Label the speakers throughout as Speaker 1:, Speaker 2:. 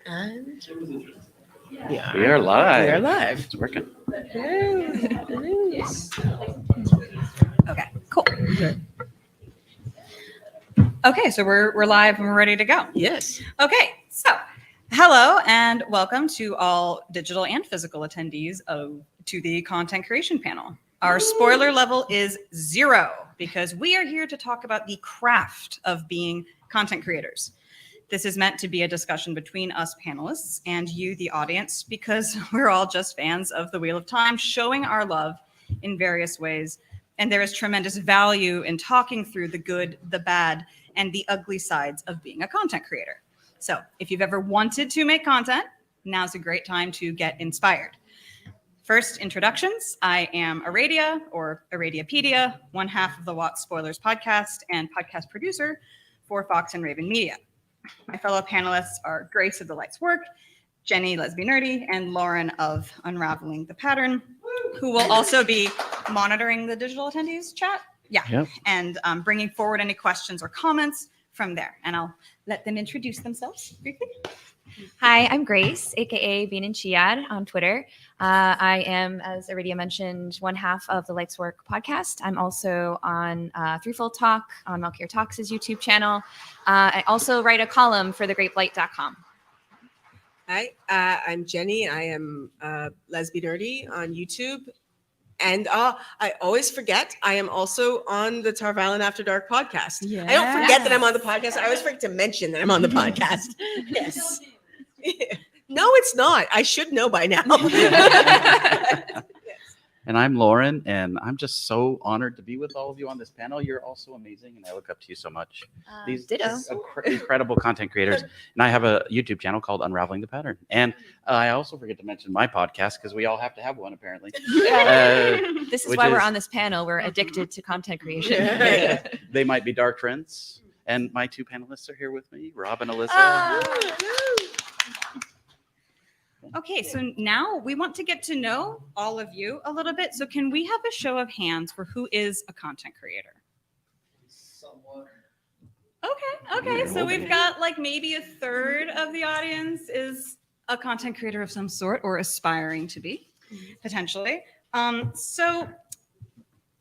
Speaker 1: And
Speaker 2: We are live.
Speaker 1: We are live.
Speaker 2: It's working.
Speaker 3: Okay, cool. Okay, so we're live and we're ready to go.
Speaker 1: Yes.
Speaker 3: Okay, so hello and welcome to all digital and physical attendees to the content creation panel. Our spoiler level is 0 because we are here to talk about the craft of being content creators. This is meant to be a discussion between us panelists and you, the audience, because we're all just fans of the Wheel of Time, showing our love in various ways. And there is tremendous value in talking through the good, the bad, and the ugly sides of being a content creator. So if you've ever wanted to make content, now's a great time to get inspired. First, introductions. I am Aradia, or Aradiapedia, one half of the Watts Spoilers podcast and podcast producer for Fox and Raven Media. My fellow panelists are Grace of The Light's Work, Jenny Lesby Nerdy, and Lauren of Unraveling the Pattern, who will also be monitoring the digital attendees chat.
Speaker 2: Yep.
Speaker 3: And bringing forward any questions or comments from there. And I'll let them introduce themselves briefly.
Speaker 4: Hi, I'm Grace, aka Bean and Chiad on Twitter. I am, as Iridia mentioned, one half of the Light's Work podcast. I'm also on Threefold Talk on Melchior Talks' YouTube channel. I also write a column for thegrapelight.com.
Speaker 1: Hi, I'm Jenny. I am Lesby Nerdy on YouTube. And I always forget, I am also on the Tarvalin After Dark podcast. I don't forget that I'm on the podcast. I always forget to mention that I'm on the podcast. Yes. No, it's not. I should know by now.
Speaker 2: And I'm Lauren, and I'm just so honored to be with all of you on this panel. You're all so amazing, and I look up to you so much. These
Speaker 4: Ditto.
Speaker 2: incredible content creators. And I have a YouTube channel called Unraveling the Pattern. And I also forget to mention my podcast, because we all have to have one, apparently.
Speaker 4: This is
Speaker 2: Which
Speaker 4: why we're
Speaker 2: is-
Speaker 4: on this panel. We're addicted to content creation.
Speaker 2: They might be dark friends. And my two panelists are here with me, Rob and Alyssa.
Speaker 3: Okay, so now we want to get to know all of you a little bit. So can we have a show of hands for who is a content creator? Okay. So we've got like maybe a third of the audience is a content creator of some sort or aspiring to be, potentially. So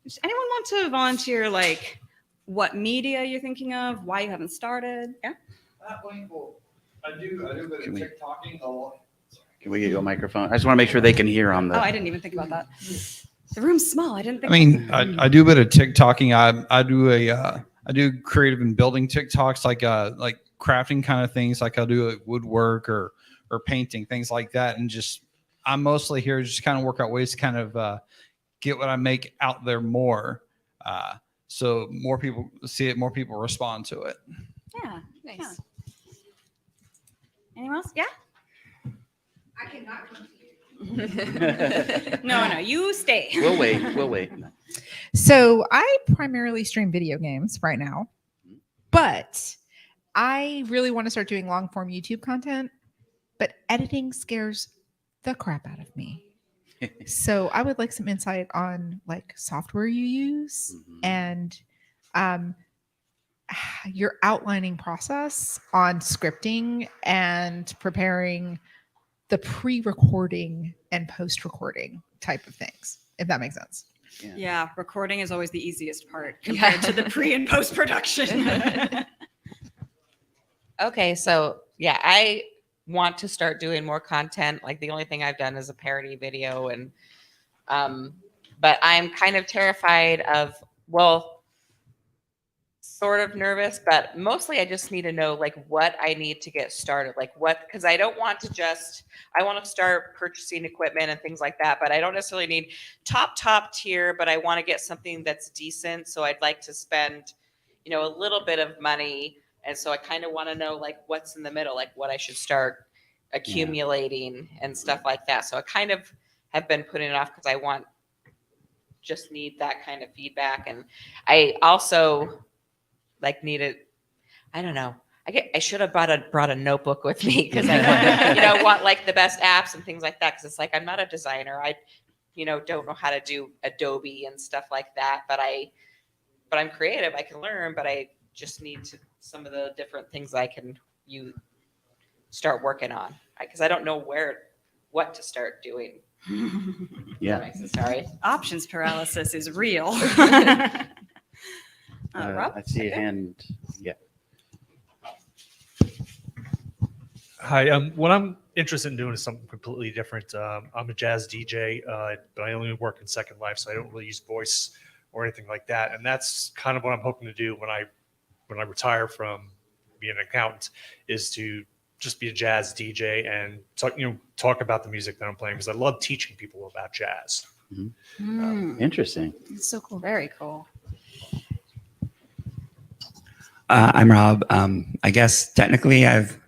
Speaker 3: does anyone want to volunteer like what media you're thinking of, why you haven't started? Yeah.
Speaker 5: I do a bit of TikToking a lot.
Speaker 2: Can we get you a microphone? I just want to make sure they can hear on the.
Speaker 3: Oh, I didn't even think about that. The room's small. I didn't think.
Speaker 5: I mean, I do a bit of TikToking. I do creative and building TikToks, like crafting kind of things. Like I'll do woodwork or painting, things like that. And just I'm mostly here to just kind of work out ways to kind of get what I make out there more, so more people see it, more people respond to it.
Speaker 3: Yeah.
Speaker 4: Nice.
Speaker 3: Yeah. Anyone else? Yeah.
Speaker 6: I cannot come to you.
Speaker 3: No, you stay.
Speaker 2: We'll wait.
Speaker 6: So I primarily stream video games right now, but I really want to start doing long form YouTube content, but editing scares the crap out of me. So I would like some insight on like software you use and your outlining process on scripting and preparing the pre-recording and post-recording type of things, if that makes sense.
Speaker 3: Yeah, recording is always the easiest part compared to the pre and post production.
Speaker 7: Okay, so yeah, I want to start doing more content. Like the only thing I've done is a parody video, and but I'm kind of terrified of, well, sort of nervous, but mostly I just need to know like what I need to get started, like what, because I don't want to just, I want to start purchasing equipment and things like that, but I don't necessarily need top tier, but I want to get something that's decent. So I'd like to spend, a little bit of money. And so I kind of want to know like what's in the middle, like what I should start accumulating and stuff like that. So I kind of have been putting it off because I just need that kind of feedback. And I also needed, I don't know. I should have brought a notebook with me because I want like the best apps and things like that. Because it's like I'm not a designer. I don't know how to do Adobe and stuff like that. But I'm creative. I can learn. But I just need some of the different things I can use start working on, because I don't know what to start doing.
Speaker 2: Yeah.
Speaker 7: Sorry.
Speaker 3: Options paralysis is real. Rob?
Speaker 2: I see a hand. Yeah.
Speaker 8: Hi, what I'm interested in doing is something completely different. I'm a jazz DJ, but I only work in Second Life, so I don't really use voice or anything like that. And that's kind of what I'm hoping to do when I retire from being an accountant, is to just be a jazz DJ and talk about the music that I'm playing, because I love teaching people about jazz.
Speaker 2: Interesting.
Speaker 3: It's so cool. Very cool.
Speaker 9: I'm Rob. I guess technically I've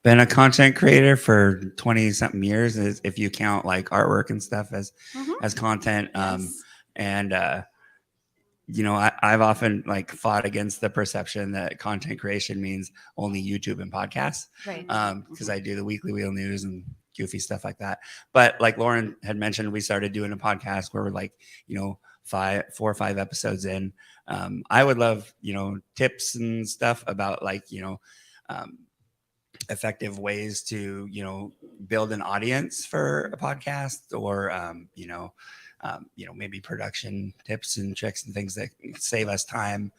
Speaker 9: been a content creator for 20 something years, if you count like artwork and stuff as content.
Speaker 3: Yes.
Speaker 9: And I've often like fought against the perception that content creation means only YouTube and podcasts.
Speaker 4: Right.
Speaker 9: Because I do the weekly wheel news and goofy stuff like that. But like Lauren had mentioned, we started doing a podcast where we're like, 4 or 5 episodes in. I would love, tips and stuff about like, effective ways to, build an audience for a podcast, or, maybe production tips and tricks and things that save us time.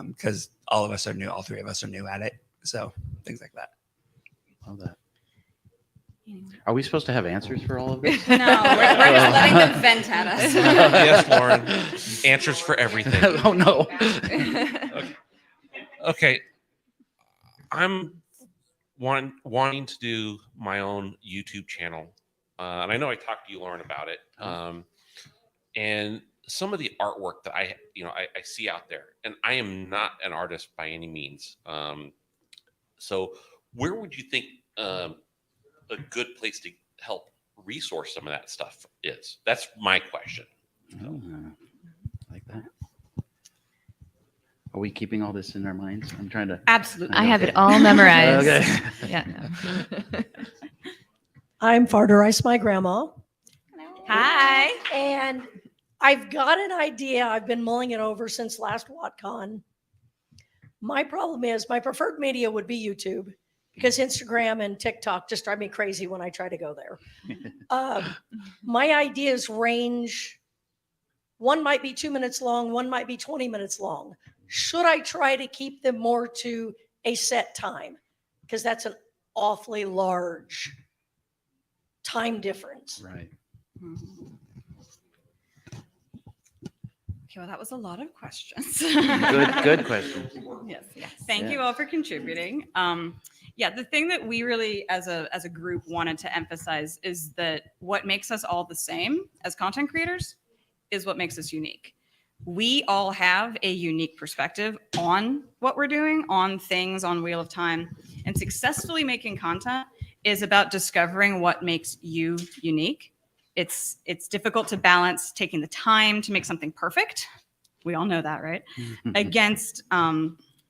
Speaker 9: Because all 3 of us are new at it. So things like that.
Speaker 2: Love that. Are we supposed to have answers for all of this?
Speaker 3: No, we're just letting them vent at us.
Speaker 10: Yes, Lauren. Answers for everything.
Speaker 2: Oh no.
Speaker 10: Okay. I'm wanting to do my own YouTube channel. And I know I talked to you, Lauren, about it. And some of the artwork that I see out there, and I am not an artist by any means. So where would you think a good place to help resource some of that stuff is? That's my question.
Speaker 2: Oh, like that. Are we keeping all this in our minds? I'm trying to.
Speaker 3: Absolutely.
Speaker 4: I have it all memorized.
Speaker 2: Okay.
Speaker 4: Yeah. No.
Speaker 11: I'm Farter Ice, my grandma.
Speaker 3: Hi.
Speaker 11: And I've got an idea. I've been mulling it over since last WatCon. My problem is my preferred media would be YouTube, because Instagram and TikTok just drive me crazy when I try to go there. My ideas range. One might be 2 minutes long. One might be 20 minutes long. Should I try to keep them more to a set time? Because that's an awfully large time difference.
Speaker 2: Right.
Speaker 3: Okay, well, that was a lot of questions.
Speaker 2: Good questions.
Speaker 3: Yes. Thank you all for contributing. The thing that we really, as a group, wanted to emphasize is that what makes us all the same as content creators is what makes us unique. We all have a unique perspective on what we're doing, on things, on Wheel of Time, and successfully making content is about discovering what makes you unique. It's difficult to balance taking the time to make something perfect. We all know that, right? Against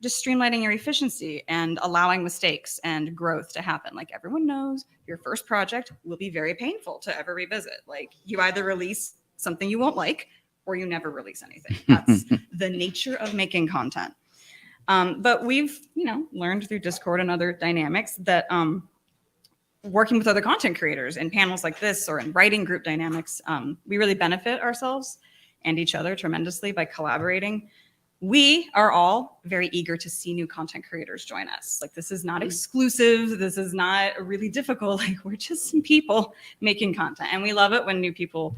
Speaker 3: just streamlining your efficiency and allowing mistakes and growth to happen. Like everyone knows, your first project will be very painful to ever revisit. Like you either release something you won't like, or you never release anything. That's the nature of making content. But we've, learned through Discord and other dynamics that working with other content creators in panels like this or in writing group dynamics, we really benefit ourselves and each other tremendously by collaborating. We are all very eager to see new content creators join us. Like this is not exclusive. This is not really difficult. Like we're just some people making content. And we love it when new people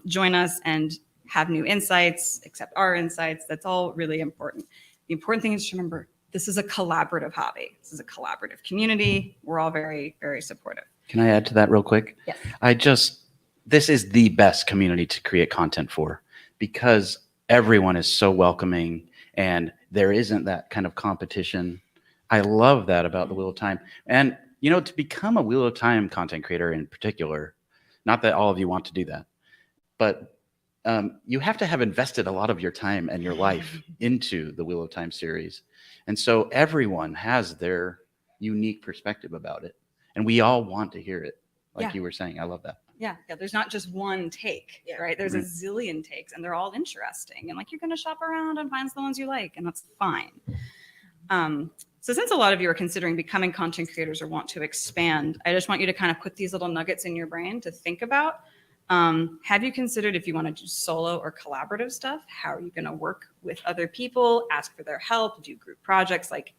Speaker 3: join us and have new insights, accept our insights. That's all really important. The important thing is to remember, this is a collaborative hobby. This is a collaborative community. We're all very, very supportive.
Speaker 2: Can I add to that real quick?
Speaker 3: Yes.
Speaker 2: This is the best community to create content for, because everyone is so welcoming and there isn't that kind of competition. I love that about the Wheel of Time. And, to become a Wheel of Time content creator in particular, not that all of you want to do that, but you have to have invested a lot of your time and your life into the Wheel of Time series. And so everyone has their unique perspective about it. And we all want to hear it. Like you were saying, I love that.
Speaker 3: Yeah. There's not just one take, right? There's a zillion takes and they're all interesting. And like, you're going to shop around and find the ones you like, and that's fine. So since a lot of you are considering becoming content creators or want to expand, I just want you to kind of put these little nuggets in your brain to think about. Have you considered if you want to do solo or collaborative stuff? How are you going to work with other people, ask for their help, do group projects? Like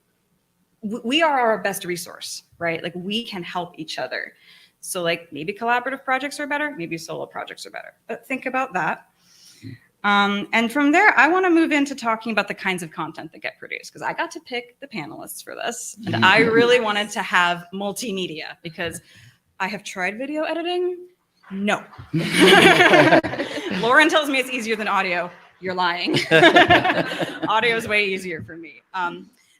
Speaker 3: we are our best resource, right? Like we can help each other. So like maybe collaborative projects are better, maybe solo projects are better, but think about that. And from there, I want to move into talking about the kinds of content that get produced because I got to pick the panelists for this. And I really wanted to have multimedia because I have tried video editing. No. Lauren tells me it's easier than audio. You're lying. Audio is way easier for me.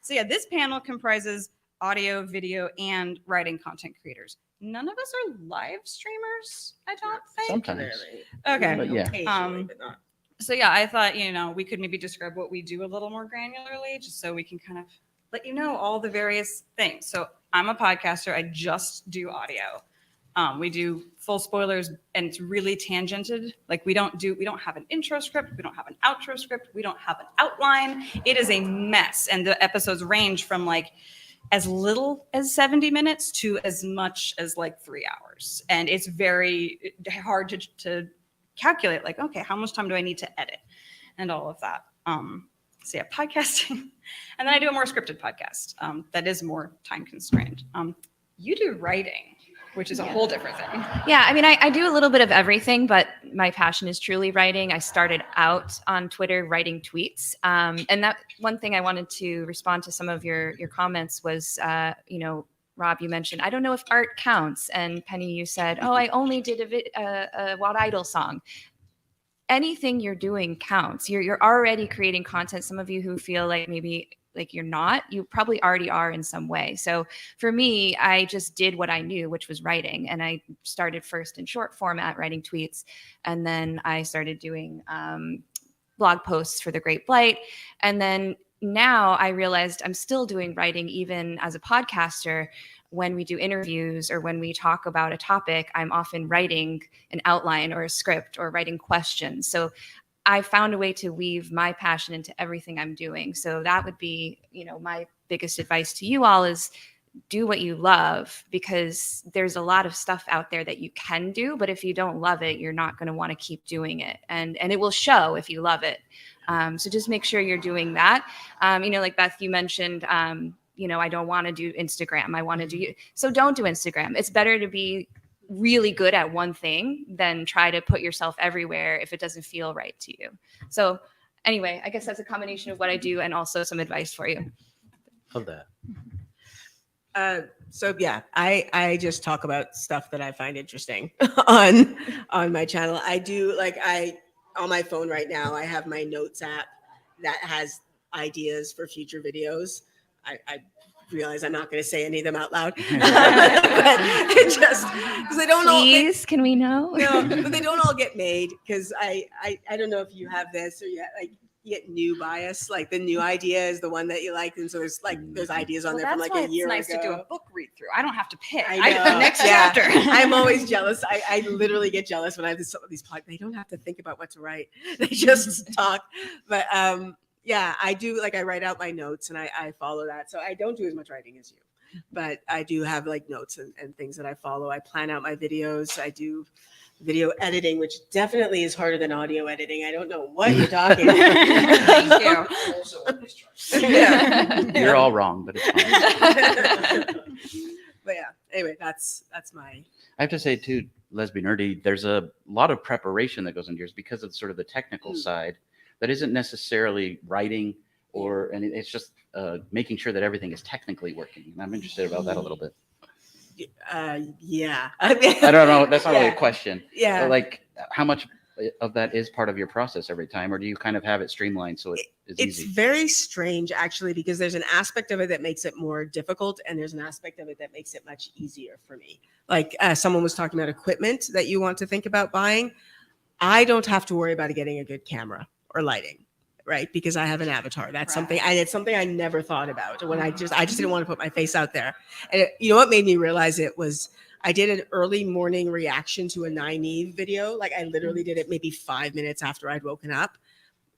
Speaker 3: So yeah, this panel comprises audio, video, and writing content creators. None of us are live streamers, I don't think.
Speaker 2: Sometimes.
Speaker 3: Okay.
Speaker 2: But yeah.
Speaker 1: Occasionally, but not.
Speaker 3: So yeah, I thought, we could maybe describe what we do a little more granularly, just so we can kind of let you know all the various things. So I'm a podcaster. I just do audio. We do full spoilers and it's really tangented. Like we don't have an intro script. We don't have an outro script. We don't have an outline. It is a mess. And the episodes range from like as little as 70 minutes to as much as like 3 hours. And it's very hard to calculate like, okay, how much time do I need to edit and all of that. So yeah, podcasting. And then I do a more scripted podcast that is more time constrained. You do writing, which is a whole different thing.
Speaker 4: Yeah, I mean, I do a little bit of everything, but my passion is truly writing. I started out on Twitter writing tweets. And that one thing I wanted to respond to some of your comments was, Rob, you mentioned, I don't know if art counts. And Penny, you said, oh, I only did a Wild Idol song. Anything you're doing counts. You're already creating content. Some of you who feel like maybe like you're not, you probably already are in some way. So for me, I just did what I knew, which was writing. And I started first in short format, writing tweets. And then I started doing blog posts for The Great Blight. And then now I realized I'm still doing writing even as a podcaster. When we do interviews or when we talk about a topic, I'm often writing an outline or a script or writing questions. So I found a way to weave my passion into everything I'm doing. So that would be, my biggest advice to you all is do what you love, because there's a lot of stuff out there that you can do, but if you don't love it, you're not going to want to keep doing it. And it will show if you love it. So just make sure you're doing that. Like Beth, you mentioned, I don't want to do Instagram. I want to do, so don't do Instagram. It's better to be really good at one thing than try to put yourself everywhere if it doesn't feel right to you. So anyway, I guess that's a combination of what I do and also some advice for you.
Speaker 2: Love that.
Speaker 1: So yeah, I just talk about stuff that I find interesting on my channel. I do on my phone right now, I have my notes app that has ideas for future videos. I realize I'm not going to say any of them out loud, but it just because they don't
Speaker 4: Please, can we know?
Speaker 1: No, but they don't all get made because I don't know if you have this or you get new bias. Like the new idea is the one that you like, and so there's ideas on there from like a year ago.
Speaker 3: It's nice to do a book read through. I don't have to pick.
Speaker 1: I know.
Speaker 3: I do the next chapter.
Speaker 1: I'm always jealous. I literally get jealous when I have these podcasts. They don't have to think about what to write. They just talk. But yeah, I do. I write out my notes and I follow that. So I don't do as much writing as you, but I do have notes and things that I follow. I plan out my videos. I do video editing, which definitely is harder than audio editing. I don't know what you're talking about.
Speaker 3: Thank you.
Speaker 1: Yeah.
Speaker 2: You're all wrong, but it's fine.
Speaker 1: But yeah, anyway, that's my.
Speaker 2: I have to say too, Lesbian Nerdy, there's a lot of preparation that goes into yours because of sort of the technical side that isn't necessarily writing and it's just making sure that everything is technically working. And I'm interested about that a little bit.
Speaker 1: Yeah. I mean,
Speaker 2: I don't know. That's not really a question.
Speaker 1: Yeah.
Speaker 2: But how much of that is part of your process every time, or do you kind of have it streamlined so it is
Speaker 1: it's
Speaker 2: easy?
Speaker 1: very strange actually, because there's an aspect of it that makes it more difficult and there's an aspect of it that makes it much easier for me. Someone was talking about equipment that you want to think about buying. I don't have to worry about getting a good camera or lighting, right? Because I have an avatar. That's something it's something I never thought about when I just didn't want to put my face out there. And what made me realize it was I did an early morning reaction to a Nynaeve video. I literally did it maybe 5 minutes after I'd woken up.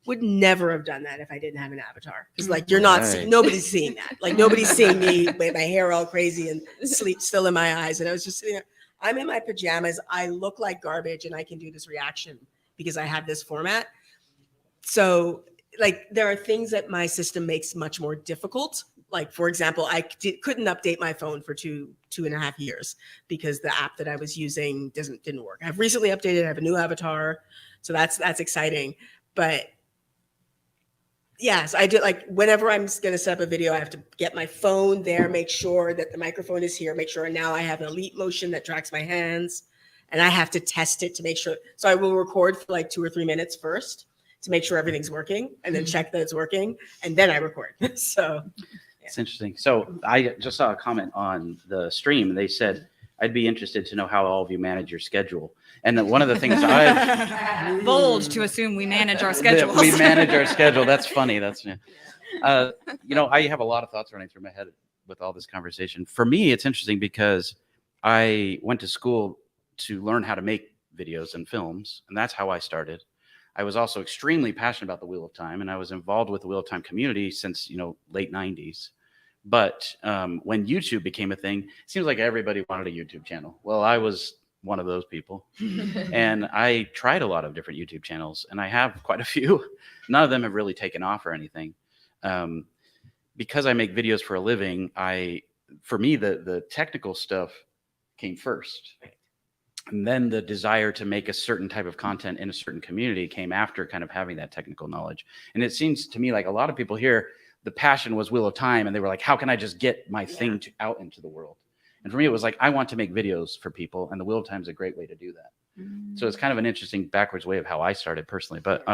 Speaker 1: would never have done that if I didn't have an avatar. Because like you're not
Speaker 2: Right.
Speaker 1: nobody's seeing that. Like nobody's seeing me with my hair all crazy and sleep still in my eyes. And I was just sitting there. I'm in my pajamas. I look like garbage, and I can do this reaction because I have this format. So like there are things that my system makes much more difficult. Like for example, I couldn't update my phone for two and a half years because the app that I was using didn't work. I've recently updated. I have a new avatar, so that's exciting. But yes, I do. Like whenever I'm going to set up a video, I have to get my phone there, make sure that the microphone is here, make sure now I have an Elite Motion that tracks my hands, and I have to test it to make sure. So I will record for like 2 or 3 minutes first to make sure everything's working, and then check that it's working, and then I record. So
Speaker 2: It's interesting. So I just saw a comment on the stream. They said, I'd be interested to know how all of you manage your schedule. And then one of the things I've
Speaker 3: Bold to assume we manage our
Speaker 2: that
Speaker 3: schedules.
Speaker 2: we manage our schedule. That's funny. That's, I have a lot of thoughts running through my head with all this conversation. For me, it's interesting because I went to school to learn how to make videos and films, and that's how I started. I was also extremely passionate about the Wheel of Time, and I was involved with the Wheel of Time community since, late 90s. But when YouTube became a thing, it seems like everybody wanted a YouTube channel. Well, I was one of those people. And I tried a lot of different YouTube channels, and I have quite a few. None of them have really taken off or anything. Because I make videos for a living, for me, the technical stuff came first. And then the desire to make a certain type of content in a certain community came after kind of having that technical knowledge. And it seems to me like a lot of people here, the passion was Wheel of Time, and they were like, how can I just get my thing out into the world? And for me, it was like, I want to make videos for people, and the Wheel of Time is a great way to do that. So it's kind of an interesting backwards way of how I started personally. But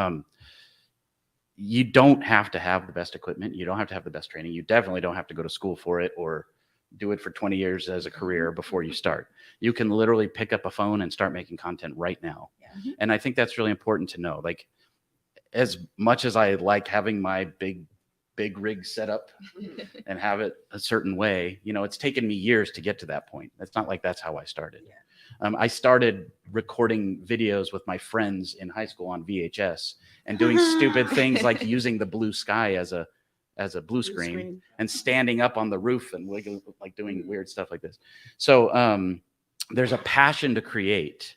Speaker 2: you don't have to have the best equipment. You don't have to have the best training. You definitely don't have to go to school for it or do it for 20 years as a career before you start. You can literally pick up a phone and start making content right now. And I think that's really important to know. Like, as much as I like having my big rig set up and have it a certain way, it's taken me years to get to that point. It's not like that's how I started. I started recording videos with my friends in high school on VHS and doing stupid things like using the blue sky as a blue screen and standing up on the roof and like doing weird stuff like this. So there's a passion to create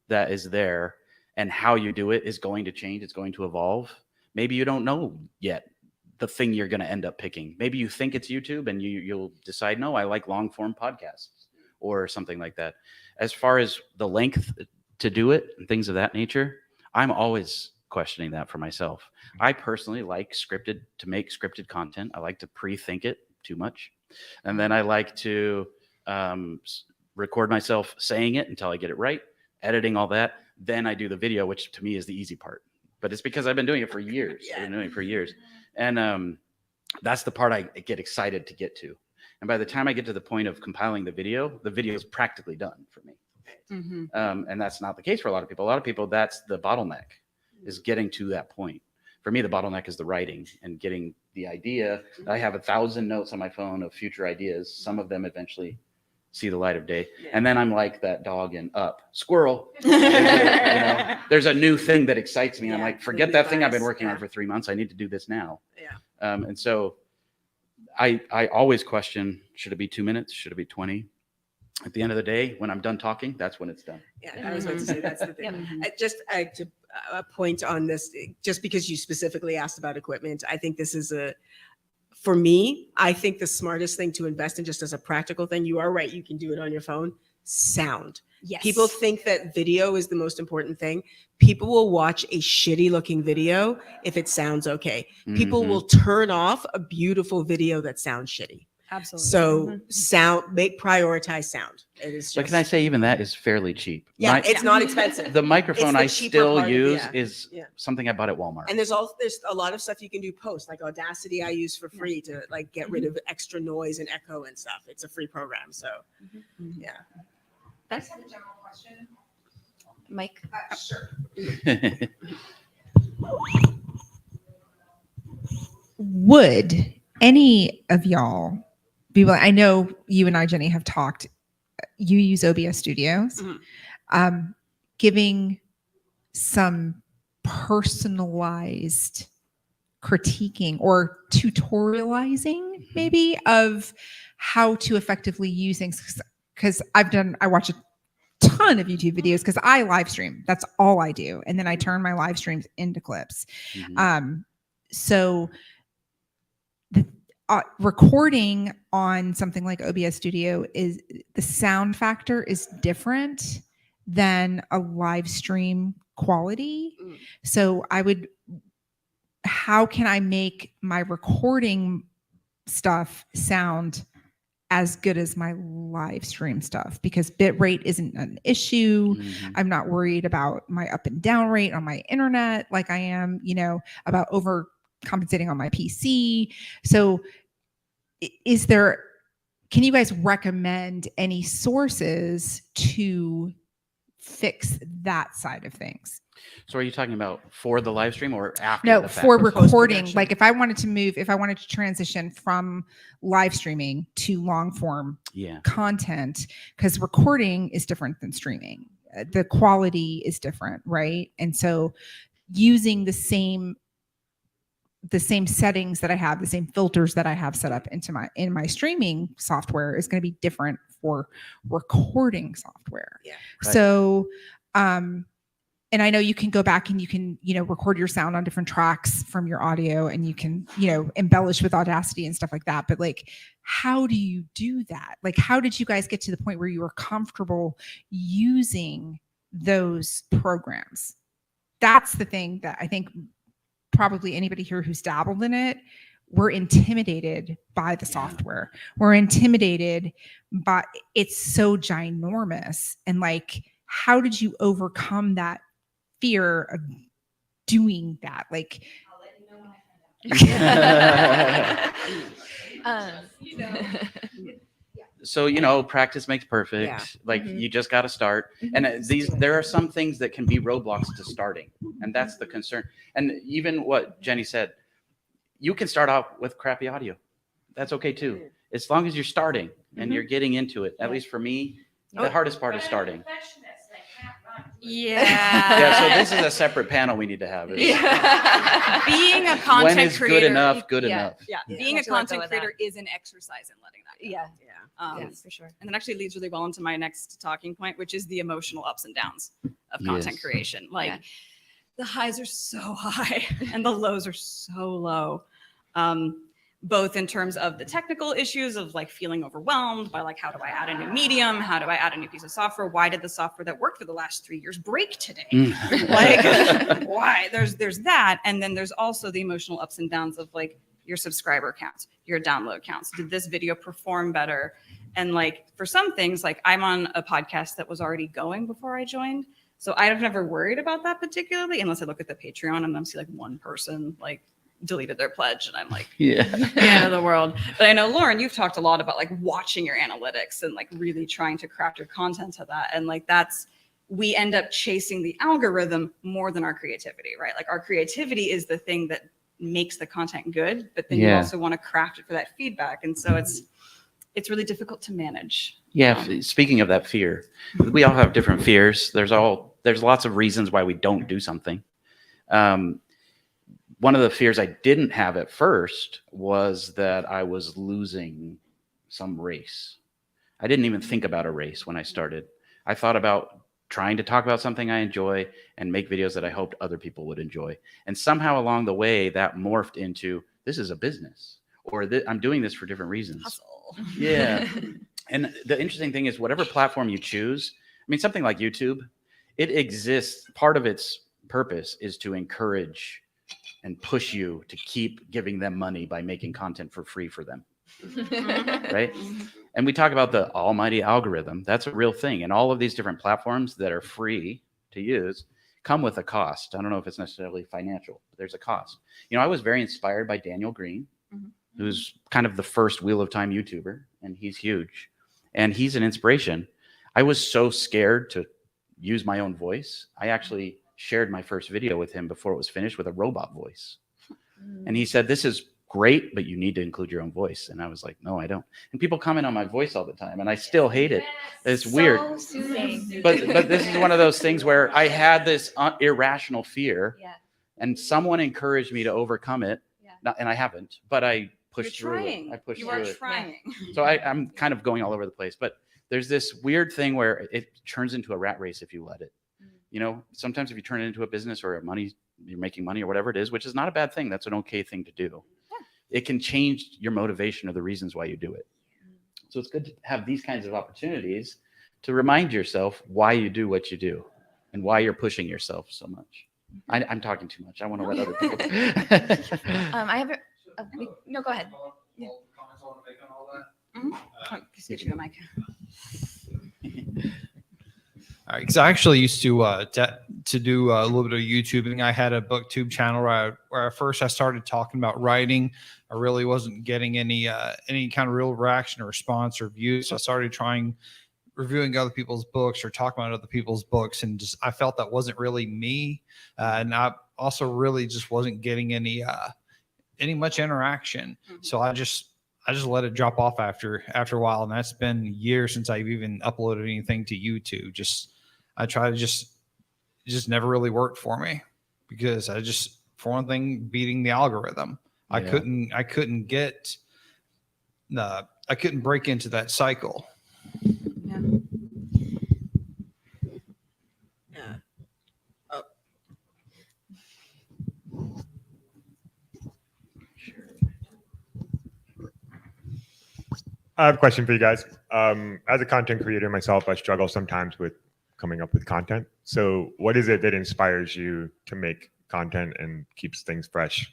Speaker 2: that is there, and how you do it is going to change. It's going to evolve. Maybe you don't know yet the thing you're going to end up picking. Maybe you think it's YouTube, and you'll decide, no, I like long form podcasts or something like that. As far as the length to do it and things of that nature, I'm always questioning that for myself. I personally like to make scripted content. I like to pre-think it too much. And then I like to record myself saying it until I get it right, editing all that. Then I do the video, which to me is the easy part. But it's because I've been doing it for years. I've been doing it for years. And that's the part I get excited to get to. And by the time I get to the point of compiling the video is practically done for me. And that's not the case for a lot of people. A lot of people, that's the bottleneck, is getting to that point. For me, the bottleneck is the writing and getting the idea. I have 1,000 notes on my phone of future ideas. Some of them eventually see the light of day. And then I'm like that dog in Up, squirrel. There's a new thing that excites me. And I'm like, forget that thing I've been working on for 3 months. I need to do this now. And so I always question, should it be 2 minutes? Should it be 20? At the end of the day, when I'm done talking, that's when it's done.
Speaker 1: I was about to say that's the thing. Just to a point on this, just because you specifically asked about equipment, I think this is for me, I think the smartest thing to invest in, just as a practical thing, you are right, you can do it on your phone, sound.
Speaker 4: Yes.
Speaker 1: People think that video is the most important thing. People will watch a shitty looking video if it sounds okay. People will turn off a beautiful video that sounds shitty.
Speaker 3: Absolutely.
Speaker 1: So prioritize sound. It is just,
Speaker 2: But can I say even that is fairly cheap?
Speaker 1: it's not expensive.
Speaker 2: The microphone I
Speaker 1: It's the cheaper
Speaker 2: still
Speaker 1: part of it,
Speaker 2: use
Speaker 1: yeah.
Speaker 2: is something I bought at Walmart.
Speaker 1: And there's a lot of stuff you can do post, like Audacity I use for free to like get rid of extra noise and echo and stuff. It's a free program. So yeah.
Speaker 4: That's the general question. Mike?
Speaker 1: Sure.
Speaker 6: Would any of y'all be willing? I know you and I, Jenny, have talked. You use OBS Studios. Giving some personalized critiquing or tutorializing maybe of how to effectively use things, because I watch a ton of YouTube videos because I live stream. That's all I do. And then I turn my live streams into clips. So the recording on something like OBS Studio is the sound factor is different than a live stream quality. So how can I make my recording stuff sound as good as my live stream stuff? Because bit rate isn't an issue. I'm not worried about my up and down rate on my internet like I am, about overcompensating on my PC. So can you guys recommend any sources to fix that side of things?
Speaker 2: So are you talking about for the live stream or after?
Speaker 6: No,
Speaker 2: the fact?
Speaker 6: for recording. Like if I wanted to transition from live streaming to long form content, because recording is different than streaming. The quality is different, right? And so using the same settings that I have, the same filters that I have set up in my streaming software is going to be different for recording software.
Speaker 1: Yeah.
Speaker 2: Right.
Speaker 6: So, and I know you can go back and you can, record your sound on different tracks from your audio, and you can, embellish with Audacity and stuff like that. But like, how do you do that? Like, how did you guys get to the point where you were comfortable using those programs? That's the thing that I think probably anybody here who's dabbled in it, we're intimidated by the software. We're intimidated by it's so ginormous. And like, how did you overcome that fear of doing that? Like,
Speaker 2: So, practice makes perfect.
Speaker 1: Yeah.
Speaker 2: Like you just got to start. And there are some things that can be roadblocks to starting. And that's the concern. And even what Jenny said, you can start out with crappy audio. That's okay too. As long as you're starting and you're getting into it. At least for me, the hardest part is starting. Yeah, so this is a separate panel we need to have.
Speaker 3: Being a content
Speaker 2: When is
Speaker 3: creator,
Speaker 2: good enough good enough?
Speaker 3: Being a content creator is an exercise in letting that go.
Speaker 4: Yes, for sure.
Speaker 3: And that actually leads really well into my next talking point, which is the emotional ups and downs of content creation. Like the highs are so high and the lows are so low. Both in terms of the technical issues of like feeling overwhelmed by like, how do I add a new medium? How do I add a new piece of software? Why did the software that worked for the last 3 years break today? Like, why? There's that. And then there's also the emotional ups and downs of like your subscriber counts, your download counts. Did this video perform better? And like for some things, like I'm on a podcast that was already going before I joined. So I've never worried about that particularly, unless I look at the Patreon and I see like one person like deleted their pledge, and I'm like, the end of the world. But I know, Lauren, you've talked a lot about like watching your analytics and like really trying to craft your content to that. And like we end up chasing the algorithm more than our creativity, right? Like our creativity is the thing that makes the content good, but then you also want to craft it for that feedback. And so it's really difficult to manage.
Speaker 2: Speaking of that fear, we all have different fears. There's lots of reasons why we don't do something. One of the fears I didn't have at first was that I was losing some race. I didn't even think about a race when I started. I thought about trying to talk about something I enjoy and make videos that I hoped other people would enjoy. And somehow along the way, that morphed into, this is a business, or I'm doing this for different reasons.
Speaker 3: Hustle.
Speaker 2: Yeah. And the interesting thing is, whatever platform you choose, I mean, something like YouTube, it exists. Part of its purpose is to encourage and push you to keep giving them money by making content for free for them. Right? And we talk about the almighty algorithm. That's a real thing. And all of these different platforms that are free to use come with a cost. I don't know if it's necessarily financial, but there's a cost. I was very inspired by Daniel Green, who's kind of the first Wheel of Time YouTuber, and he's huge. And he's an inspiration. I was so scared to use my own voice. I actually shared my first video with him before it was finished with a robot voice. And he said, this is great, but you need to include your own voice. And I was like, no, I don't. And people comment on my voice all the time, and I still hate it. It's weird.
Speaker 4: Soothing.
Speaker 2: But this is one of those things where I had this irrational fear,
Speaker 4: Yeah.
Speaker 2: and someone encouraged me to overcome it.
Speaker 4: Yeah.
Speaker 2: And I haven't, but I
Speaker 3: You're
Speaker 2: pushed through
Speaker 3: trying.
Speaker 2: it. I pushed
Speaker 3: You
Speaker 2: through
Speaker 3: are
Speaker 2: it.
Speaker 3: trying.
Speaker 2: So I'm kind of going all over the place, but there's this weird thing where it turns into a rat race if you let it. You know, sometimes if you turn it into a business or you're making money or whatever it is, which is not a bad thing. That's an okay thing to do. It can change your motivation or the reasons why you do it. So it's good to have these kinds of opportunities to remind yourself why you do what you do and why you're pushing yourself so much. I'm talking too much. I want to let other people.
Speaker 4: I have no, go ahead. Yeah.
Speaker 3: Switching the mic.
Speaker 5: All right, because I actually used to do a little bit of YouTubing. I had a BookTube channel where at first I started talking about writing. I really wasn't getting any kind of real reaction or response or views. So I started reviewing other people's books or talking about other people's books, and just I felt that wasn't really me, and I also really just wasn't getting any much interaction. So I just let it drop off after a while, and that's been years since I've even uploaded anything to YouTube. I try to just never really worked for me because for one thing, beating the algorithm.
Speaker 2: Yeah.
Speaker 5: I couldn't break into that cycle.
Speaker 3: Yeah.
Speaker 1: Yeah. Oh.
Speaker 12: I have a question for you guys. As a content creator myself, I struggle sometimes with coming up with content. So what is it that inspires you to make content and keeps things fresh?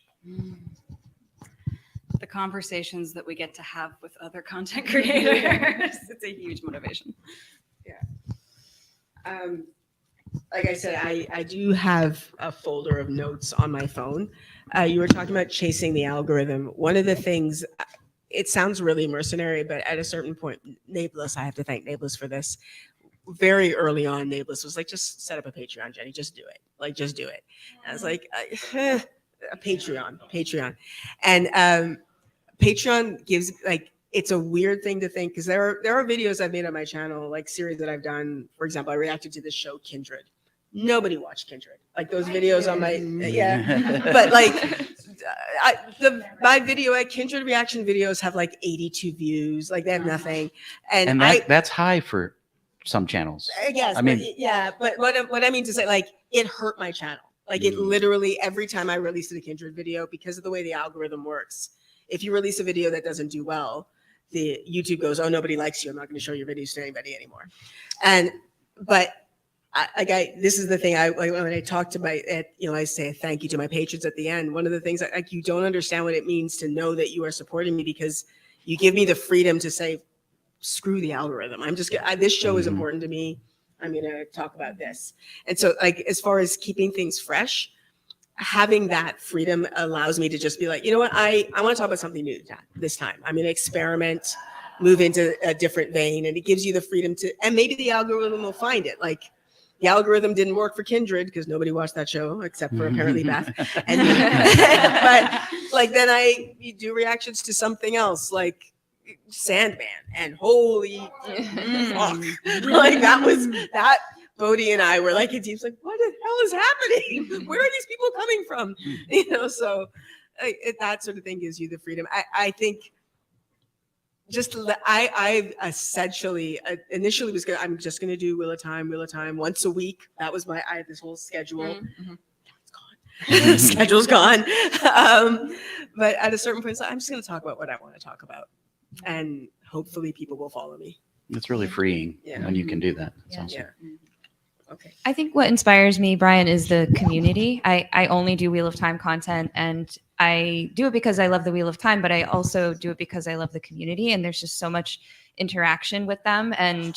Speaker 3: The conversations that we get to have with other content creators. It's a huge motivation.
Speaker 1: Like I said, I do have a folder of notes on my phone. You were talking about chasing the algorithm. One of the things, it sounds really mercenary, but at a certain point, Nablus, I have to thank Nablus for this. Very early on, Nablus was like, just set up a Patreon, Jenny, just do it. Like, just do it. And I was like, a Patreon. And Patreon gives, like, it's a weird thing to think because there are videos I've made on my channel, like series that I've done. For example, I reacted to this show Kindred. Nobody watched Kindred. Like those videos on my but like my video at Kindred reaction videos have like 82 views. Like they have nothing, and
Speaker 2: that's high for some channels.
Speaker 1: I guess.
Speaker 2: I mean,
Speaker 1: but what I mean to say, like, it hurt my channel. Like it literally every time I released a Kindred video, because of the way the algorithm works, if you release a video that doesn't do well, the YouTube goes, oh, nobody likes you. I'm not going to show your videos to anybody anymore. But this is the thing. When I talk to I say thank you to my patrons at the end. One of the things like you don't understand what it means to know that you are supporting me because you give me the freedom to say, screw the algorithm. This show is important to me. I'm going to talk about this. And so like, as far as keeping things fresh, having that freedom allows me to just be like, you know what, I want to talk about something new this time. I'm going to experiment, move into a different vein, and it gives you the freedom to, and maybe the algorithm will find it. Like the algorithm didn't work for Kindred because nobody watched that show except for apparently Beth. And but like then you do reactions to something else like Sandman, and holy fuck, like that. Bodhi and I were like, it seems like, what the hell is happening? Where are these people coming from? So that sort of thing gives you the freedom. I think I essentially initially was I'm just going to do Wheel of Time once a week. That was I had this whole schedule.
Speaker 3: Mm-hmm.
Speaker 1: It's gone. Schedule's gone. But at a certain point, I'm just going to talk about what I want to talk about. And hopefully people will follow me.
Speaker 2: It's really freeing when you can do that.
Speaker 4: Yeah.
Speaker 1: Yeah. Okay.
Speaker 4: I think what inspires me, Brian, is the community. I only do Wheel of Time content, and I do it because I love the Wheel of Time, but I also do it because I love the community, and there's just so much interaction with them, and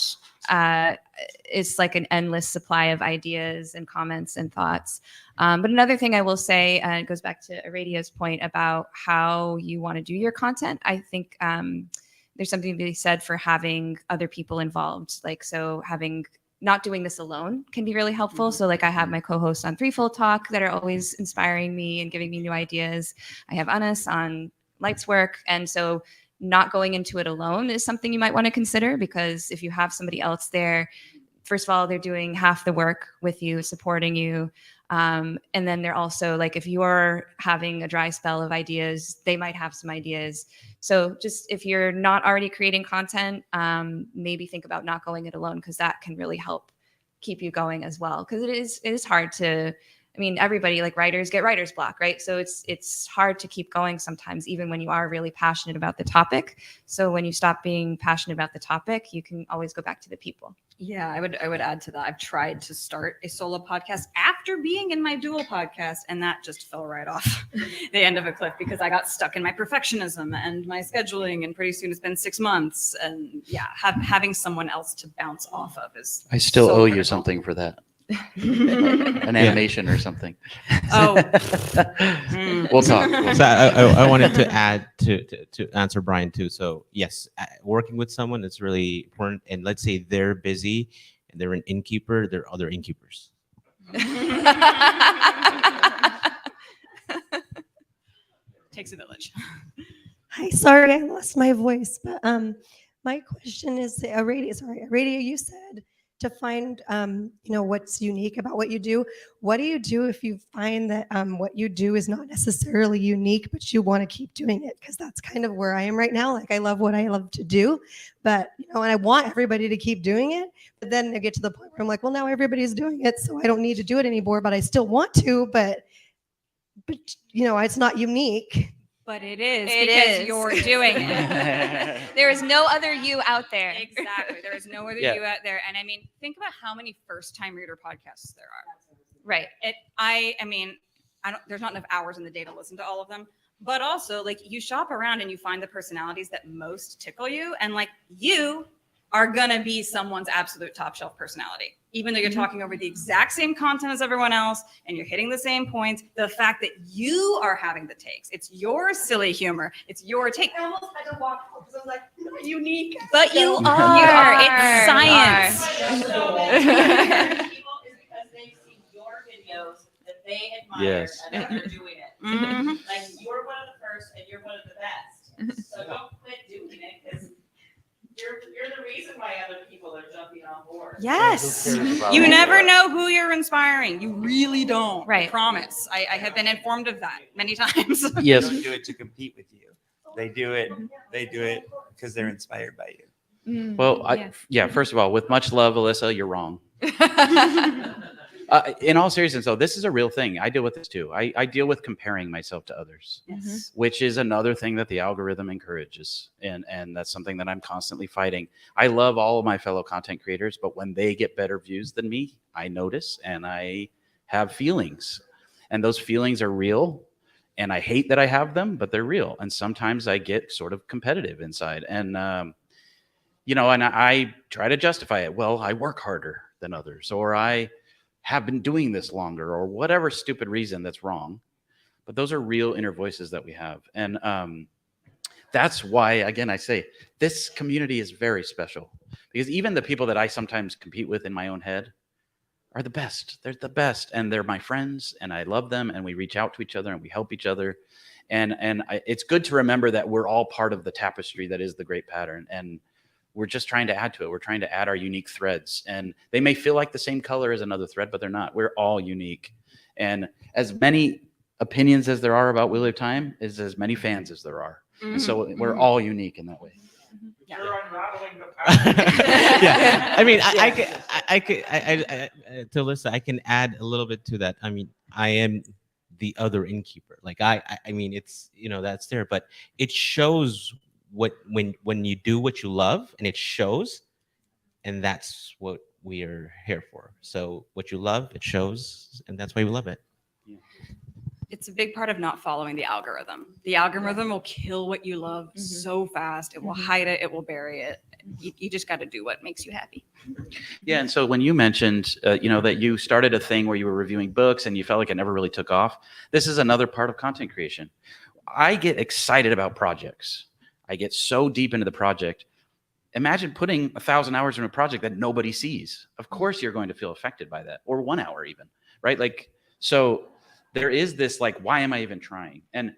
Speaker 4: it's like an endless supply of ideas and comments and thoughts. But another thing I will say, and it goes back to Aradio's point about how you want to do your content, I think there's something to be said for having other people involved. Like, so having not doing this alone can be really helpful. So like I have my co-hosts on Threefold Talk that are always inspiring me and giving me new ideas. I have Anas on lights work. And so not going into it alone is something you might want to consider, because if you have somebody else there, first of all, they're doing half the work with you, supporting you. And then they're also like, if you're having a dry spell of ideas, they might have some ideas. So just if you're not already creating content, maybe think about not going it alone, because that can really help keep you going as well. Because it is hard to, I mean, everybody, like writers get writer's block, right? So it's hard to keep going sometimes, even when you are really passionate about the topic. So when you stop being passionate about the topic, you can always go back to the people.
Speaker 3: Yeah, I would add to that. I've tried to start a solo podcast after being in my dual podcast, and that just fell right off the end of a cliff because I got stuck in my perfectionism and my scheduling, and pretty soon it's been 6 months. And yeah, having someone else to bounce off of is
Speaker 2: I still
Speaker 3: so
Speaker 2: owe you
Speaker 3: critical.
Speaker 2: something for that. An animation or something.
Speaker 3: Oh.
Speaker 2: We'll talk.
Speaker 13: So I wanted to add to answer Brian too. So yes, working with someone is really important. And let's say they're busy and they're an innkeeper, there are other innkeepers.
Speaker 3: Takes a village.
Speaker 14: Hi, sorry I lost my voice, but my question is, Radio, you said to find what's unique about what you do. What do you do if you find that what you do is not necessarily unique, but you want to keep doing it? Because that's kind of where I am right now. Like, I love what I love to do, but and I want everybody to keep doing it. But then I get to the point where I'm like, well, now everybody's doing it, so I don't need to do it anymore. But I still want to. But it's not unique.
Speaker 3: But it is
Speaker 4: It
Speaker 3: because
Speaker 4: is.
Speaker 3: you're doing it.
Speaker 4: There is no other you out there.
Speaker 3: Exactly. There is no other
Speaker 2: Yeah.
Speaker 3: you out there. And I mean, think about how many first-time reader podcasts there are.
Speaker 4: Right.
Speaker 3: I mean, there's not enough hours in the day to listen to all of them. But also, like, you shop around and you find the personalities that most tickle you, and like, you are gonna be someone's absolute top shelf personality. Even though you're talking over the exact same content as everyone else and you're hitting the same points, the fact that you are having the takes, it's your silly humor, it's your take. I almost had to walk home because I was like, not unique. But you are.
Speaker 4: You are.
Speaker 3: It's science.
Speaker 7: People is because they see your videos that they admire
Speaker 2: Yes.
Speaker 7: and that you're doing it.
Speaker 3: Mhm.
Speaker 7: Like, you're one of the first and you're one of the best. So don't quit doing it, because you're the reason why other people are jumping on board.
Speaker 3: Yes.
Speaker 2: Who cares about
Speaker 3: You
Speaker 2: all
Speaker 3: never
Speaker 2: that?
Speaker 3: know who you're inspiring. You really don't.
Speaker 4: Right.
Speaker 3: I promise. I have been informed of that many times.
Speaker 9: They
Speaker 2: Yes.
Speaker 9: don't do it to compete with you. They do it because they're inspired by you.
Speaker 2: Well, first of all, with much love, Alyssa, you're wrong. In all seriousness, though, this is a real thing. I deal with this too. I deal with comparing myself to others,
Speaker 3: Yes.
Speaker 2: which is another thing that the algorithm encourages. And that's something that I'm constantly fighting. I love all of my fellow content creators, but when they get better views than me, I notice and I have feelings. And those feelings are real. And I hate that I have them, but they're real. And sometimes I get sort of competitive inside. And, and I try to justify it. Well, I work harder than others, or I have been doing this longer, or whatever stupid reason that's wrong. But those are real inner voices that we have. And that's why, again, I say this community is very special, because even the people that I sometimes compete with in my own head are the best. They're the best. And they're my friends, and I love them, and we reach out to each other and we help each other. And it's good to remember that we're all part of the tapestry that is the Great Pattern. And we're just trying to add to it. We're trying to add our unique threads, and they may feel like the same color as another thread, but they're not. We're all unique. And as many opinions as there are about Wheel of Time is as many fans as there are. And so we're all unique in that way.
Speaker 12: You're unraveling the pattern.
Speaker 13: Yeah, I mean, I could to Alyssa, I can add a little bit to that. I mean, I am the other innkeeper. Like I mean, it's that's there, but it shows when you do what you love, and it shows, and that's what we are here for. So what you love, it shows, and that's why we love it.
Speaker 3: It's a big part of not following the algorithm. The algorithm will kill what you love so fast. It will hide it. It will bury it. You just got to do what makes you happy.
Speaker 2: Yeah. And so when you mentioned, that you started a thing where you were reviewing books and you felt like it never really took off, this is another part of content creation. I get excited about projects. I get so deep into the project. Imagine putting 1,000 hours in a project that nobody sees. Of course, you're going to feel affected by that, or 1 hour even, right? Like, so there is this, like, why am I even trying? And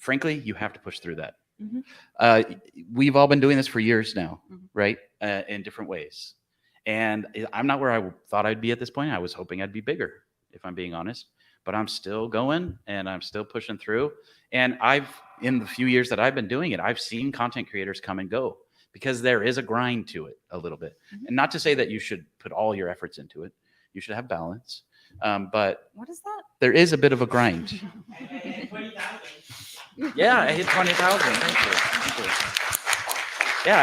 Speaker 2: frankly, you have to push through that.
Speaker 4: Mhm.
Speaker 2: We've all been doing this for years now,
Speaker 3: Mhm.
Speaker 2: right? In different ways. And I'm not where I thought I'd be at this point. I was hoping I'd be bigger, if I'm being honest. But I'm still going and I'm still pushing through. And in the few years that I've been doing it, I've seen content creators come and go because there is a grind to it a little bit. And not to say that you should put all your efforts into it. You should have balance. But
Speaker 3: What is that?
Speaker 2: there is a bit of a grind. Yeah, I hit 20,000. Thank you. Yeah,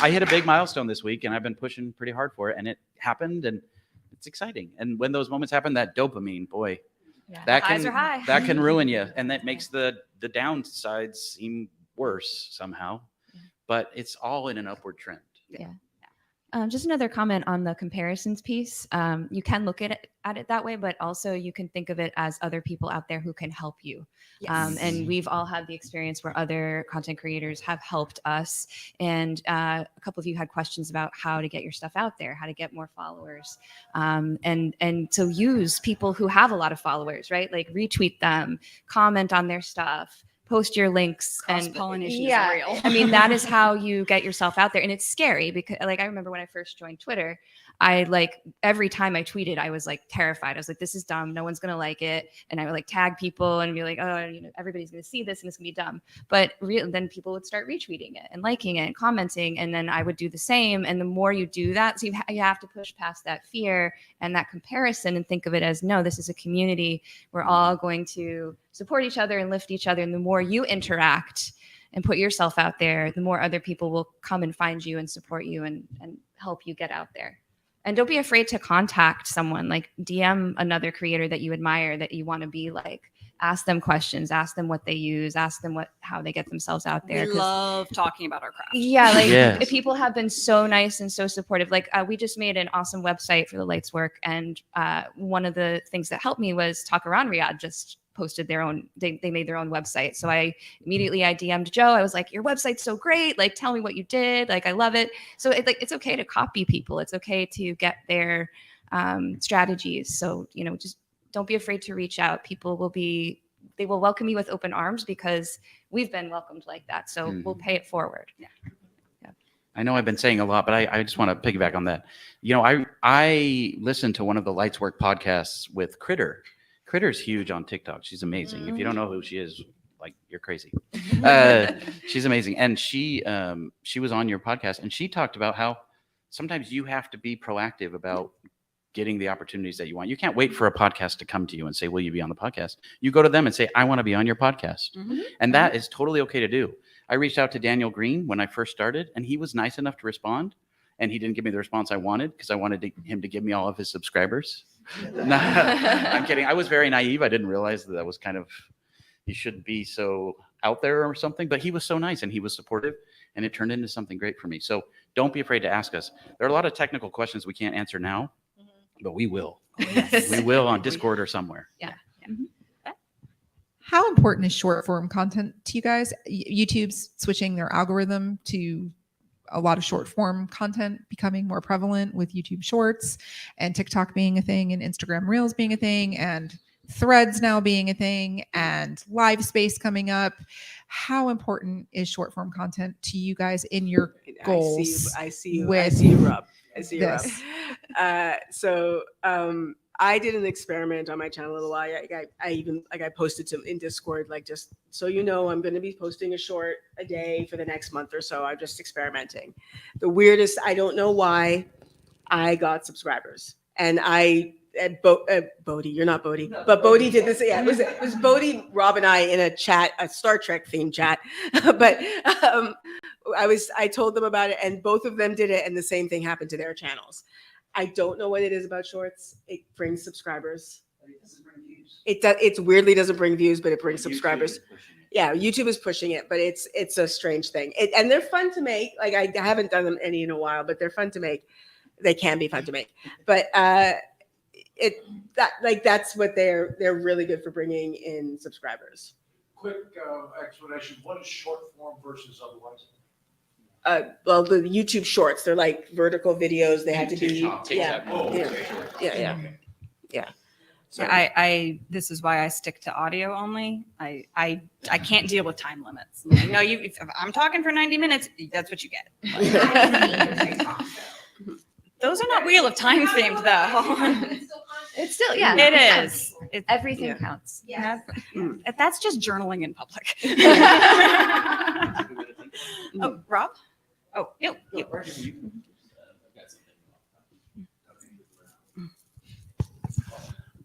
Speaker 2: I hit a big milestone this week, and I've been pushing pretty hard for it, and it happened, and it's exciting. And when those moments happen, that dopamine, boy, that
Speaker 3: Highs are high.
Speaker 2: can ruin you, and that makes the downsides seem worse somehow. But it's all in an upward trend.
Speaker 4: Yeah. Just another comment on the comparisons piece. You can look at it that way, but also you can think of it as other people out there who can help you. And we've all had the experience where other content creators have helped us. And a couple of you had questions about how to get your stuff out there, how to get more followers. And so use people who have a lot of followers, right? Like retweet them, comment on their stuff, post your links, and
Speaker 3: Cross-pollination is real.
Speaker 4: I mean, that is how you get yourself out there. And it's scary because like, I remember when I first joined Twitter, I like every time I tweeted, I was like terrified. I was like, this is dumb. No one's going to like it. And I would like tag people and be like, oh, you know, everybody's going to see this and it's gonna be dumb. But then people would start retweeting it and liking it and commenting. And then I would do the same. And the more you do that, so you have to push past that fear and that comparison and think of it as, no, this is a community. We're all going to support each other and lift each other. And the more you interact and put yourself out there, the more other people will come and find you and support you and help you get out there. And don't be afraid to contact someone, like DM another creator that you admire, that you want to be like. Ask them questions, ask them what they use, ask them how they get themselves out there.
Speaker 3: We love talking about our craft.
Speaker 4: Yeah, like
Speaker 2: Yes.
Speaker 4: people have been so nice and so supportive. Like we just made an awesome website for the Lights Work, and one of the things that helped me was Takaran Riyadh just posted their own. They made their own website, so I DM'd Joe. I was like, "Your website's so great! Like, tell me what you did. Like, I love it." So it's okay to copy people. It's okay to get their strategies. So just don't be afraid to reach out. They will welcome you with open arms because we've been welcomed like that. So we'll pay it forward. Yeah.
Speaker 2: I know I've been saying a lot, but I just want to piggyback on that. I listened to one of the Lights Work podcasts with Critter. Critter's huge on TikTok. She's amazing. If you don't know who she is, like, you're crazy. She's amazing. And she was on your podcast, and she talked about how sometimes you have to be proactive about getting the opportunities that you want. You can't wait for a podcast to come to you and say, will you be on the podcast? You go to them and say, I want to be on your podcast. And that is totally okay to do. I reached out to Daniel Green when I first started, and he was nice enough to respond. And he didn't give me the response I wanted because I wanted him to give me all of his subscribers. No, I'm kidding. I was very naive. I didn't realize that was kind of, you shouldn't be so out there or something, but he was so nice and he was supportive, and it turned into something great for me. So don't be afraid to ask us. There are a lot of technical questions we can't answer now, but we will. We will on Discord or somewhere.
Speaker 4: Yeah.
Speaker 6: How important is short form content to you guys? YouTube's switching their algorithm to a lot of short form content becoming more prevalent with YouTube Shorts, and TikTok being a thing, and Instagram Reels being a thing, and Threads now being a thing, and Live Space coming up. How important is short form content to you guys in your goals?
Speaker 1: I see you, Rob. I see you, Rob.
Speaker 6: this?
Speaker 1: I did an experiment on my channel a little while. I posted some in Discord, like, just so you know, I'm going to be posting a short a day for the next month or so. I'm just experimenting. The weirdest, I don't know why, I got subscribers, and Bodhi, you're not Bodhi, but Bodhi did this. Yeah, it was Bodhi, Rob, and I in a chat, a Star Trek themed chat. But I told them about it, and both of them did it, and the same thing happened to their channels. I don't know what it is about Shorts. It brings subscribers. It weirdly doesn't bring views, but it brings subscribers. Yeah, YouTube is pushing it, but it's a strange thing. And they're fun to make. Like, I haven't done them any in a while, but they're fun to make. They can be fun to make, but that's what they're really good for bringing in subscribers.
Speaker 15: Quick explanation: what is short form versus otherwise?
Speaker 1: Well, the YouTube Shorts, they're like vertical videos. They have to be,
Speaker 2: TikTok.
Speaker 1: yeah. Sorry.
Speaker 3: I this is why I stick to audio only. I can't deal with time limits. Like, no, if I'm talking for 90 minutes, that's what you get. Those are not Wheel of Time themed though.
Speaker 4: It's still, yeah.
Speaker 3: It
Speaker 4: counts.
Speaker 3: is. It,
Speaker 4: Everything
Speaker 1: Yeah.
Speaker 4: counts.
Speaker 3: that's just journaling in public. Oh, Rob? Oh, you.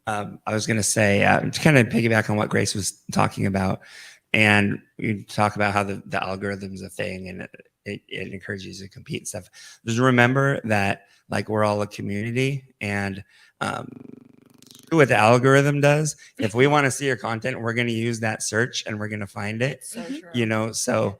Speaker 9: I was going to say, to kind of piggyback on what Grace was talking about, and you talk about how the algorithm's a thing and it encourages you to compete and stuff. Just remember that like we're all a community, and what the algorithm does, if we want to see your content, we're going to use that search and we're going to find it.
Speaker 3: So true.
Speaker 9: You know, so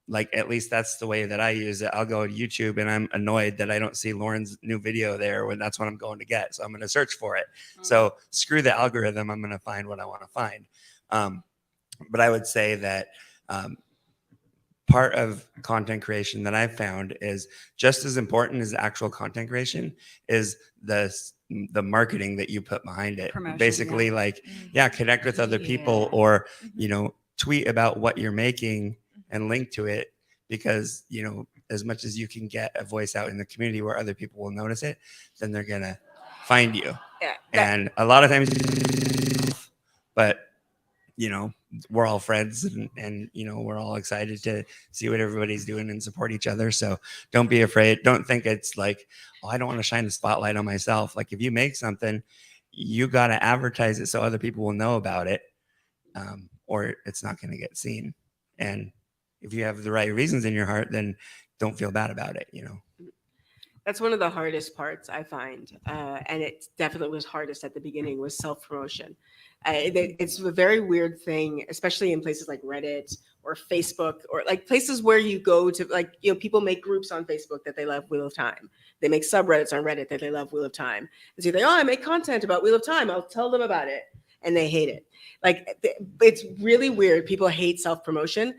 Speaker 9: like at least that's the way that I use it. I'll go to YouTube and I'm annoyed that I don't see Lauren's new video there when that's what I'm going to get. So I'm going to search for it. So screw the algorithm. I'm going to find what I want to find. But I would say that part of content creation that I've found is just as important as actual content creation is the marketing that you put behind it.
Speaker 3: Promotion,
Speaker 9: Basically,
Speaker 3: yeah.
Speaker 9: like, yeah, connect with other people, or, you know, tweet about what you're making and link to it, because, you know, as much as you can get a voice out in the community where other people will notice it, then they're going to find you.
Speaker 1: Yeah.
Speaker 9: And a lot of times, but, you know, we're all friends and, you know, we're all excited to see what everybody's doing and support each other. So don't be afraid. Don't think it's like, oh, I don't want to shine the spotlight on myself. Like if you make something, you got to advertise it so other people will know about it, or it's not going to get seen. And if you have the right reasons in your heart, then don't feel bad about it, you know?
Speaker 1: That's one of the hardest parts I find, and it definitely was hardest at the beginning, was self-promotion. It's a very weird thing, especially in places like Reddit or Facebook, or like places where you go to, like, you know, people make groups on Facebook that they love Wheel of Time. They make subreddits on Reddit that they love Wheel of Time. And so they, oh, I make content about Wheel of Time. I'll tell them about it. And they hate it. Like, it's really weird. People hate self-promotion,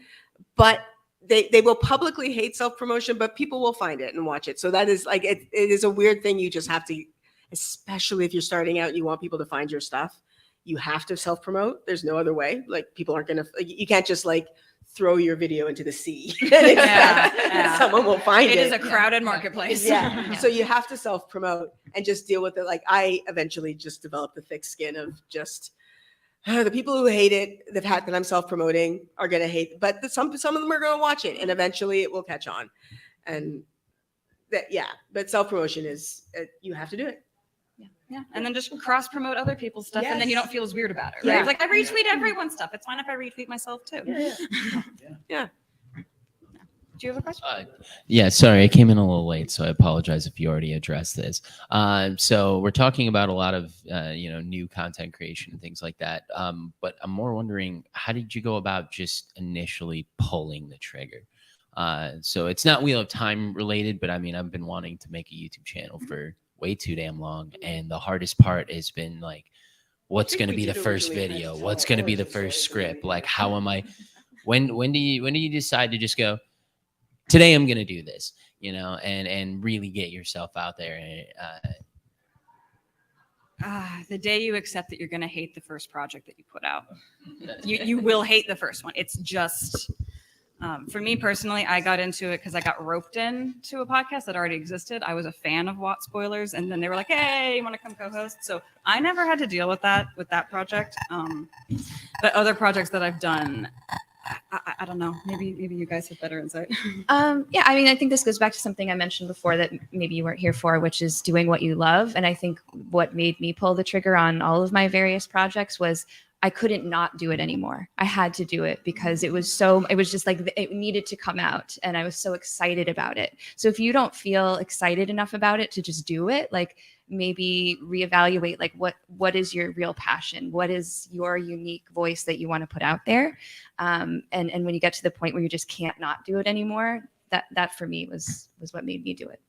Speaker 1: but they will publicly hate self-promotion, but people will find it and watch it. So that is like, it is a weird thing. You just have to, especially if you're starting out and you want people to find your stuff, you have to self-promote. There's no other way. Like, people aren't going to, you can't just like throw your video into the sea. Someone will find it.
Speaker 3: It is a crowded marketplace.
Speaker 1: Yeah. So you have to self-promote and just deal with it. Like, I eventually just developed the thick skin of just, the people who hate it, the fact that I'm self-promoting, are going to hate, but some of them are going to watch it, and eventually it will catch on. And that, yeah, but self-promotion is, you have to do it.
Speaker 3: Yeah. And then just cross promote other people's stuff, and then you don't feel as weird about it. Right?
Speaker 1: Yeah.
Speaker 3: It's like, I retweet everyone's stuff. It's fine if I retweet myself too.
Speaker 1: Yeah.
Speaker 3: Do you have a question?
Speaker 16: Yeah, sorry, I came in a little late, so I apologize if you already addressed this. So we're talking about a lot of new content creation and things like that. But I'm more wondering, how did you go about just initially pulling the trigger? So it's not Wheel of Time related, but I mean, I've been wanting to make a YouTube channel for way too damn long, and the hardest part has been like, what's going to be the first video? What's going to be the first script? Like, how am I? When do you decide to just go, today I'm going to do this, you know, and really get yourself out there?
Speaker 3: The day you accept that you're going to hate the first project that you put out, you will hate the first one. It's just, for me personally, I got into it because I got roped into a podcast that already existed. I was a fan of Watt Spoilers, and then they were like, hey, you want to come co-host? So I never had to deal with that project. But other projects that I've done, I don't know. Maybe you guys have better insight.
Speaker 4: Yeah, I mean, I think this goes back to something I mentioned before that maybe you weren't here for, which is doing what you love. And I think what made me pull the trigger on all of my various projects was I couldn't not do it anymore. I had to do it because it was just like it needed to come out, and I was so excited about it. So if you don't feel excited enough about it to just do it, like, maybe reevaluate, like, what is your real passion? What is your unique voice that you want to put out there? And when you get to the point where you just can't not do it anymore, that for me was what made me do it.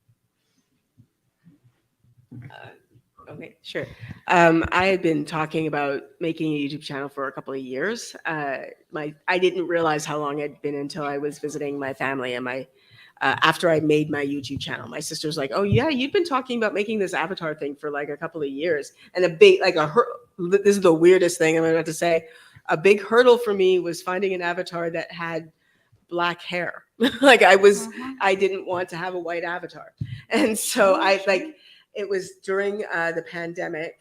Speaker 1: Okay, sure. I had been talking about making a YouTube channel for a couple of years. I didn't realize how long I'd been until I was visiting my family and my after I made my YouTube channel. My sister's like, "Oh yeah, you've been talking about making this avatar thing for like a couple of years." And this is the weirdest thing I'm about to say. A big hurdle for me was finding an avatar that had black hair. Like I didn't want to have a white avatar. And so it was during the pandemic,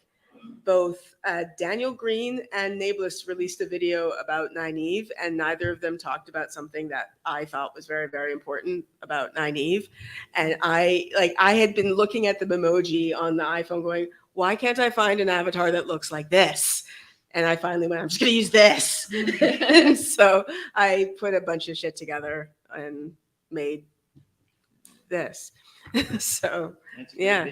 Speaker 1: both Daniel Green and Nablus released a video about Nynaeve, and neither of them talked about something that I thought was very, very important about Nynaeve. And I had been looking at the Memoji on the iPhone going, why can't I find an avatar that looks like this? And I finally went, I'm just going to use this. And so I put a bunch of shit together and made this. So, yeah.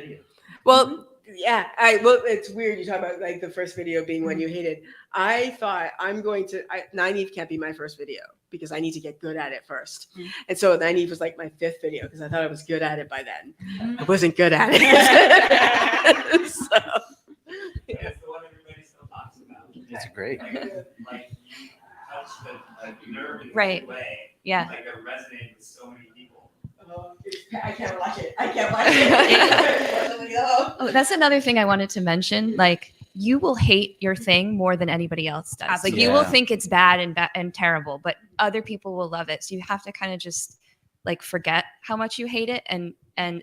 Speaker 1: Well, yeah. It's weird. You talk about like the first video being when you hated. I thought Nynaeve can't be my first video because I need to get good at it first. And so Nynaeve was like my 5th video because I thought I was good at it by then. I wasn't good at it. So, yeah.
Speaker 2: It's great.
Speaker 4: Right. Yeah.
Speaker 9: Like it resonated with so many people.
Speaker 1: I can't watch it. I can't watch it.
Speaker 4: Oh, that's another thing I wanted to mention. Like, you will hate your thing more than anybody else does. Like, you will think it's bad and terrible, but other people will love it. So you have to kind of just like forget how much you hate it and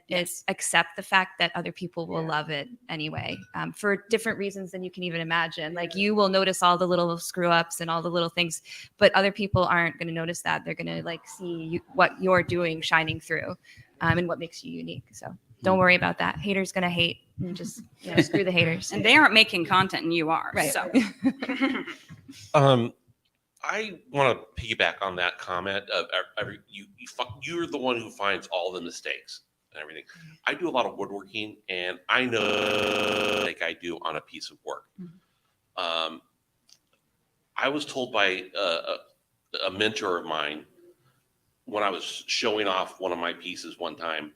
Speaker 4: it's accept the fact that other people will love it anyway, for different reasons than you can even imagine. Like, you will notice all the little screw ups and all the little things, but other people aren't going to notice that. They're going to like see what you're doing shining through, and what makes you unique. So don't worry about that. Haters going to hate, and just screw the haters.
Speaker 3: And they aren't making content, and you are.
Speaker 4: Right.
Speaker 3: So.
Speaker 10: I want to piggyback on that comment of you're the one who finds all the mistakes and everything. I do a lot of woodworking, and I know like I do on a piece of work. I was told by a mentor of mine when I was showing off one of my pieces one time,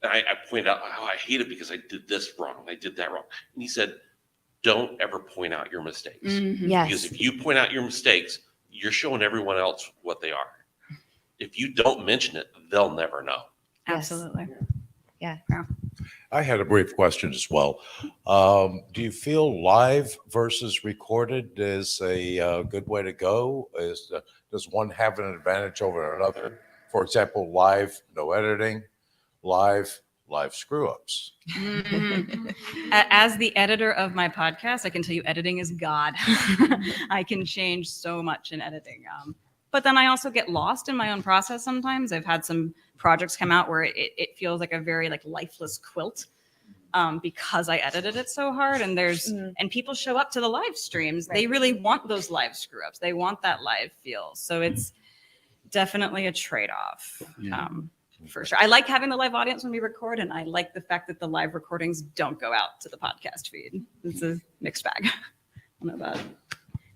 Speaker 10: and I pointed out how I hate it because I did this wrong, I did that wrong, and he said, don't ever point out your mistakes.
Speaker 4: Yes.
Speaker 10: Because if you point out your mistakes, you're showing everyone else what they are. If you don't mention it, they'll never know.
Speaker 3: Absolutely.
Speaker 4: Yeah.
Speaker 15: I had a brief question as well. Do you feel live versus recorded is a good way to go? Does one have an advantage over another? For example, live, no editing, live screw ups.
Speaker 3: As the editor of my podcast, I can tell you editing is God. I can change so much in editing. But then I also get lost in my own process sometimes. I've had some projects come out where it feels like a very like lifeless quilt, because I edited it so hard. And and people show up to the live streams. Right. They really want those live screw ups. They want that live feel. So it's definitely a trade-off.
Speaker 2: Yeah.
Speaker 3: For sure. I like having the live audience when we record, and I like the fact that the live recordings don't go out to the podcast feed. It's a mixed bag. I don't know about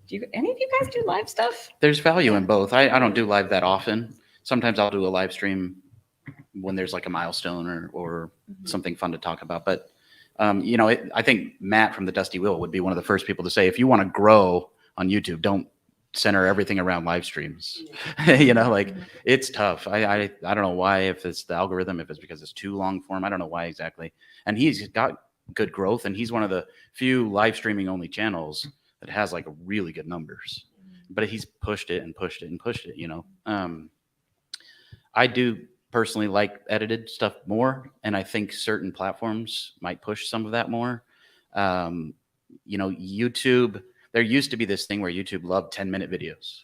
Speaker 3: any of you guys do live stuff?
Speaker 2: There's value in both. I don't do live that often. Sometimes I'll do a live stream when there's like a milestone or something fun to talk about. But, I think Matt from the Dusty Wheel would be one of the first people to say, if you want to grow on YouTube, don't center everything around live streams. It's tough. I don't know why, if it's the algorithm, if it's because it's too long form, I don't know why exactly. And he's got good growth, and he's one of the few live streaming only channels that has like really good numbers, but he's pushed it and pushed it and pushed it. I do personally like edited stuff more, and I think certain platforms might push some of that more. YouTube, there used to be this thing where YouTube loved 10-minute videos.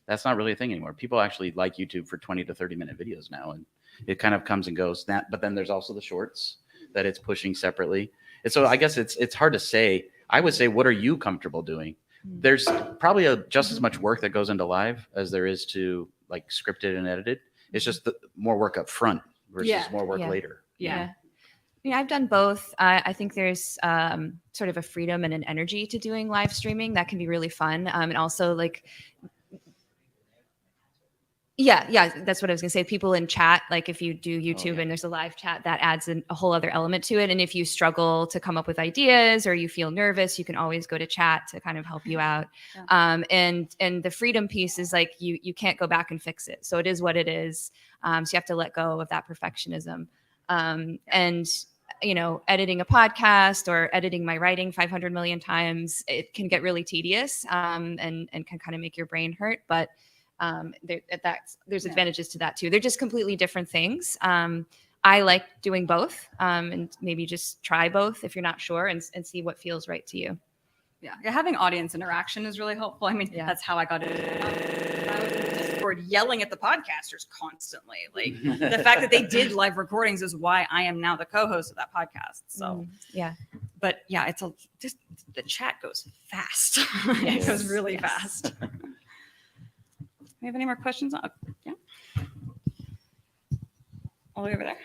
Speaker 2: That's not really a thing anymore. People actually like YouTube for 20 to 30-minute videos now, and it kind of comes and goes. But then there's also the shorts that it's pushing separately. And so I guess it's hard to say. I would say, what are you comfortable doing? There's probably just as much work that goes into live as there is to like scripted and edited. It's just more work up front versus more work later.
Speaker 4: Yeah. I've done both. I think there's sort of a freedom and an energy to doing live streaming that can be really fun. And also Yeah, that's what I was gonna say. People in chat, like if you do YouTube and there's a live chat, that adds a whole other element to it. And if you struggle to come up with ideas or you feel nervous, you can always go to chat to kind of help you out.
Speaker 3: Yeah.
Speaker 4: And the freedom piece is like you can't go back and fix it. So it is what it is. So you have to let go of that perfectionism. And editing a podcast or editing my writing 500 million times, it can get really tedious and can kind of make your brain hurt. But there's advantages to that too. They're just completely different things. I like doing both, and maybe just try both if you're not sure and see what feels right to you.
Speaker 3: Yeah, having audience interaction is really helpful. I mean, that's how I got it. I was in Discord yelling at the podcasters constantly. Like the fact that they did live recordings is why I am now the co-host of that podcast. So
Speaker 4: yeah,
Speaker 3: but yeah, just the chat goes fast. It goes really fast. We have any more questions? Yeah. All the way over there.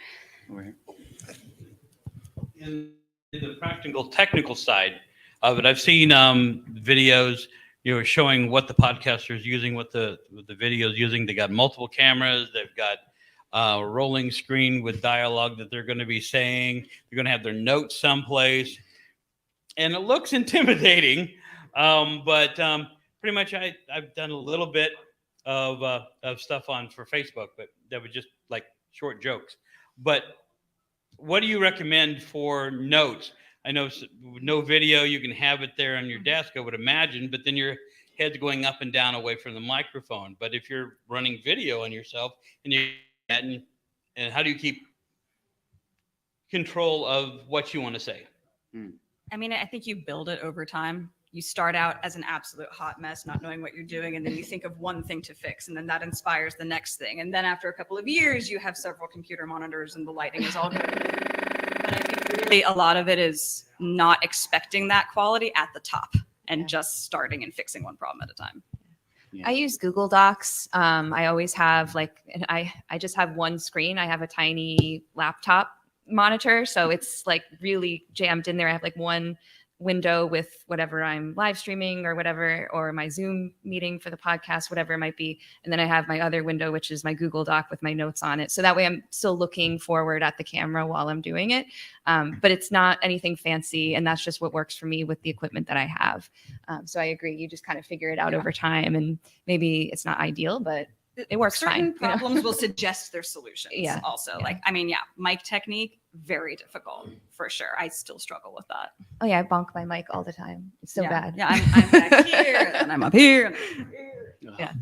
Speaker 17: In the practical, technical side of it, I've seen videos, showing what the podcaster is using, what the video is using. They got multiple cameras. They've got a rolling screen with dialogue that they're going to be saying. They're going to have their notes someplace, and it looks intimidating. But pretty much, I've done a little bit of stuff for Facebook, but that was just like short jokes. But what do you recommend for notes? I know with no video, you can have it there on your desk, I would imagine, but then your head's going up and down away from the microphone. But if you're running video on yourself and how do you keep control of what you want to say?
Speaker 3: I mean, I think you build it over time. You start out as an absolute hot mess, not knowing what you're doing, and then you think of one thing to fix, and then that inspires the next thing. And then after a couple of years, you have several computer monitors and the lighting is all good. But I think really a lot of it is not expecting that quality at the top and just starting and fixing one problem at a time.
Speaker 4: I use Google Docs. I always have I just have one screen. I have a tiny laptop monitor, so it's like really jammed in there. I have like one window with whatever I'm live streaming or whatever, or my Zoom meeting for the podcast, whatever it might be. And then I have my other window, which is my Google Doc with my notes on it. So that way I'm still looking forward at the camera while I'm doing it. But it's not anything fancy. And that's just what works for me with the equipment that I have. So I agree. You just kind of figure it out over time, and maybe it's not ideal, but it works
Speaker 3: Certain
Speaker 4: fine.
Speaker 3: problems will suggest their solutions.
Speaker 4: Yeah.
Speaker 3: Also, mic technique, very difficult for sure. I still struggle with that.
Speaker 4: Oh yeah, I bonk my mic all the time. It's so bad.
Speaker 3: Yeah, I'm back here and I'm up here.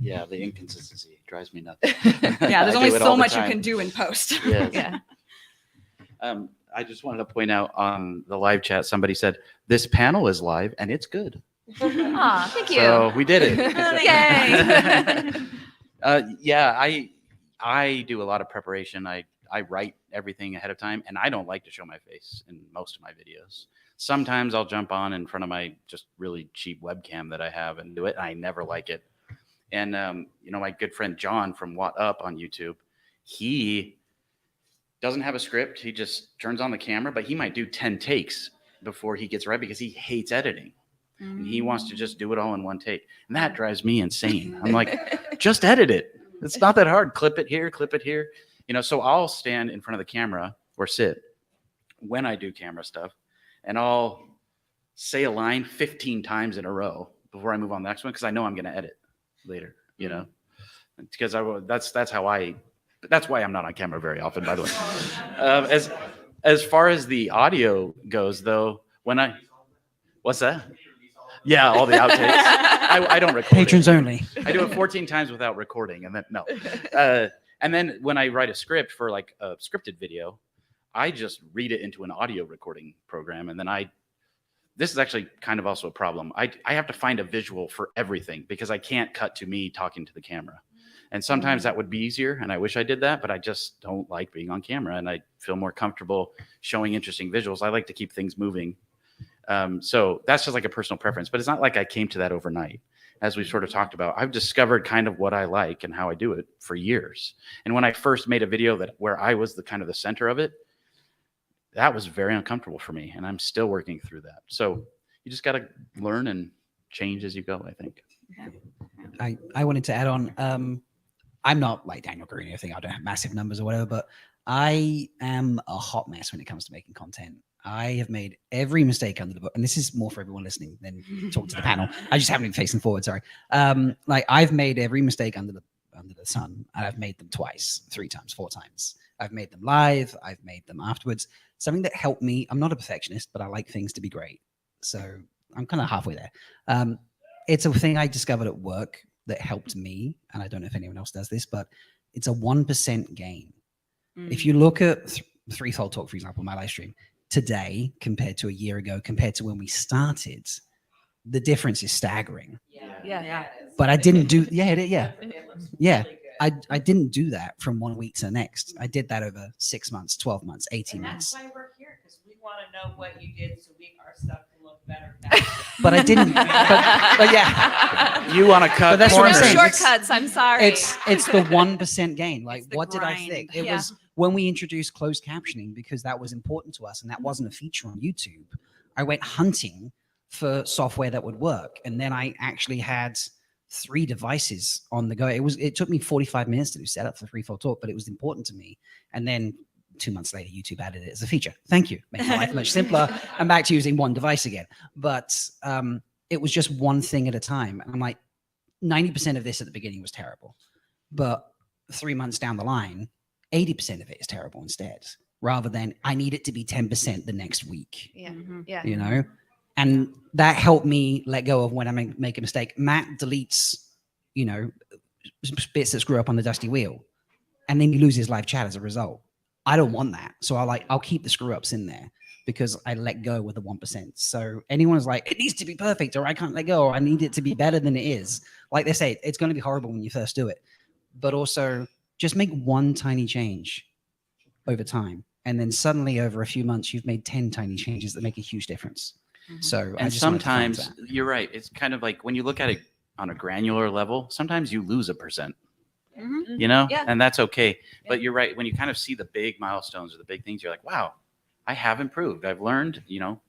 Speaker 2: Yeah, the inconsistency drives me nuts.
Speaker 3: Yeah, there's
Speaker 2: I
Speaker 3: only
Speaker 2: do it
Speaker 3: so
Speaker 2: all the
Speaker 3: much you
Speaker 2: time.
Speaker 3: can do in post.
Speaker 2: Yes.
Speaker 4: Yeah.
Speaker 2: I just wanted to point out on the live chat, somebody said this panel is live and it's good.
Speaker 4: Aw, thank you.
Speaker 2: So we did it.
Speaker 4: Yay.
Speaker 2: Yeah, I do a lot of preparation. I write everything ahead of time, and I don't like to show my face in most of my videos. Sometimes I'll jump on in front of my just really cheap webcam that I have and do it. I never like it. And my good friend John from What Up on YouTube, he doesn't have a script. He just turns on the camera, but he might do 10 takes before he gets right because he hates editing. And he wants to just do it all in one take. And that drives me insane. I'm like, just edit it. It's not that hard. Clip it here, clip it here. So I'll stand in front of the camera or sit when I do camera stuff, and I'll say a line 15 times in a row before I move on to the next one because I know I'm going to edit later, because that's why I'm not on camera very often, by the way. As far as the audio goes, though, what's that? Yeah, all the outtakes. I don't record
Speaker 18: Patrons only.
Speaker 2: I do it 14 times without recording, and then no. And then when I write a script for like a scripted video, I just read it into an audio recording program, and then this is actually kind of also a problem. I have to find a visual for everything because I can't cut to me talking to the camera. And sometimes that would be easier, and I wish I did that, but I just don't like being on camera, and I feel more comfortable showing interesting visuals. I like to keep things moving. So that's just like a personal preference, but it's not like I came to that overnight. As we've sort of talked about, I've discovered kind of what I like and how I do it for years. And when I first made a video where I was the kind of the center of it, that was very uncomfortable for me, and I'm still working through that. So you just got to learn and change as you go, I think.
Speaker 18: I wanted to add on, I'm not like Daniel Green or anything. I don't have massive numbers or whatever, but I am a hot mess when it comes to making content. I have made every mistake under the book, and this is more for everyone listening than talk to the panel. I just haven't been facing forward. Sorry. Like I've made every mistake under the sun, and I've made them twice, 3 times, 4 times. I've made them live. I've made them afterwards. Something that helped me. I'm not a perfectionist, but I like things to be great. So I'm kind of halfway there. It's a thing I discovered at work that helped me, and I don't know if anyone else does this, but it's a 1% gain. If you look at Threefold Talk, for example, my live stream today compared to a year ago, compared to when we started, the difference is staggering.
Speaker 3: Yeah.
Speaker 18: But I didn't do, I didn't do that from 1 week to the next. I did that over 6 months, 12 months, 18 months.
Speaker 7: That's why we're here, because we want to know what you did so our stuff can look better.
Speaker 18: But I didn't. But yeah,
Speaker 2: you want to cut.
Speaker 18: But that's what I'm
Speaker 4: No
Speaker 18: saying.
Speaker 4: shortcuts. I'm sorry.
Speaker 18: It's the 1% gain. Like, what did I
Speaker 4: grind.
Speaker 18: think? It
Speaker 4: Yeah.
Speaker 18: was when we introduced closed captioning, because that was important to us, and that wasn't a feature on YouTube. I went hunting for software that would work, and then I actually had 3 devices on the go. It took me 45 minutes to do setup for Threefold Talk, but it was important to me. And then 2 months later, YouTube added it as a feature. Thank you. Made my life much simpler. I'm back to using 1 device again. But it was just one thing at a time. And I'm like, 90% of this at the beginning was terrible. But 3 months down the line, 80% of it is terrible instead, rather than I need it to be 10% the next week.
Speaker 4: Yeah. Yeah.
Speaker 18: You know? And that helped me let go of when I make a mistake. Matt deletes, you know, bits that screw up on the dusty wheel, and then he loses live chat as a result. I don't want that. So I'll keep the screw ups in there because I let go with the 1%. So anyone's like, it needs to be perfect, or I can't let go, or I need it to be better than it is. Like they say, it's going to be horrible when you first do it, but also just make one tiny change over time. And then suddenly over a few months, you've made 10 tiny changes that make a huge difference. So I
Speaker 2: And
Speaker 18: just wanted to comment
Speaker 2: sometimes
Speaker 18: that.
Speaker 2: you're right. It's kind of like when you look at it on a granular level, sometimes you lose 1%. You know,
Speaker 4: Yeah.
Speaker 2: and that's okay. But you're right. When you kind of see the big milestones or the big things, you're like, wow, I have improved. I've learned, you know.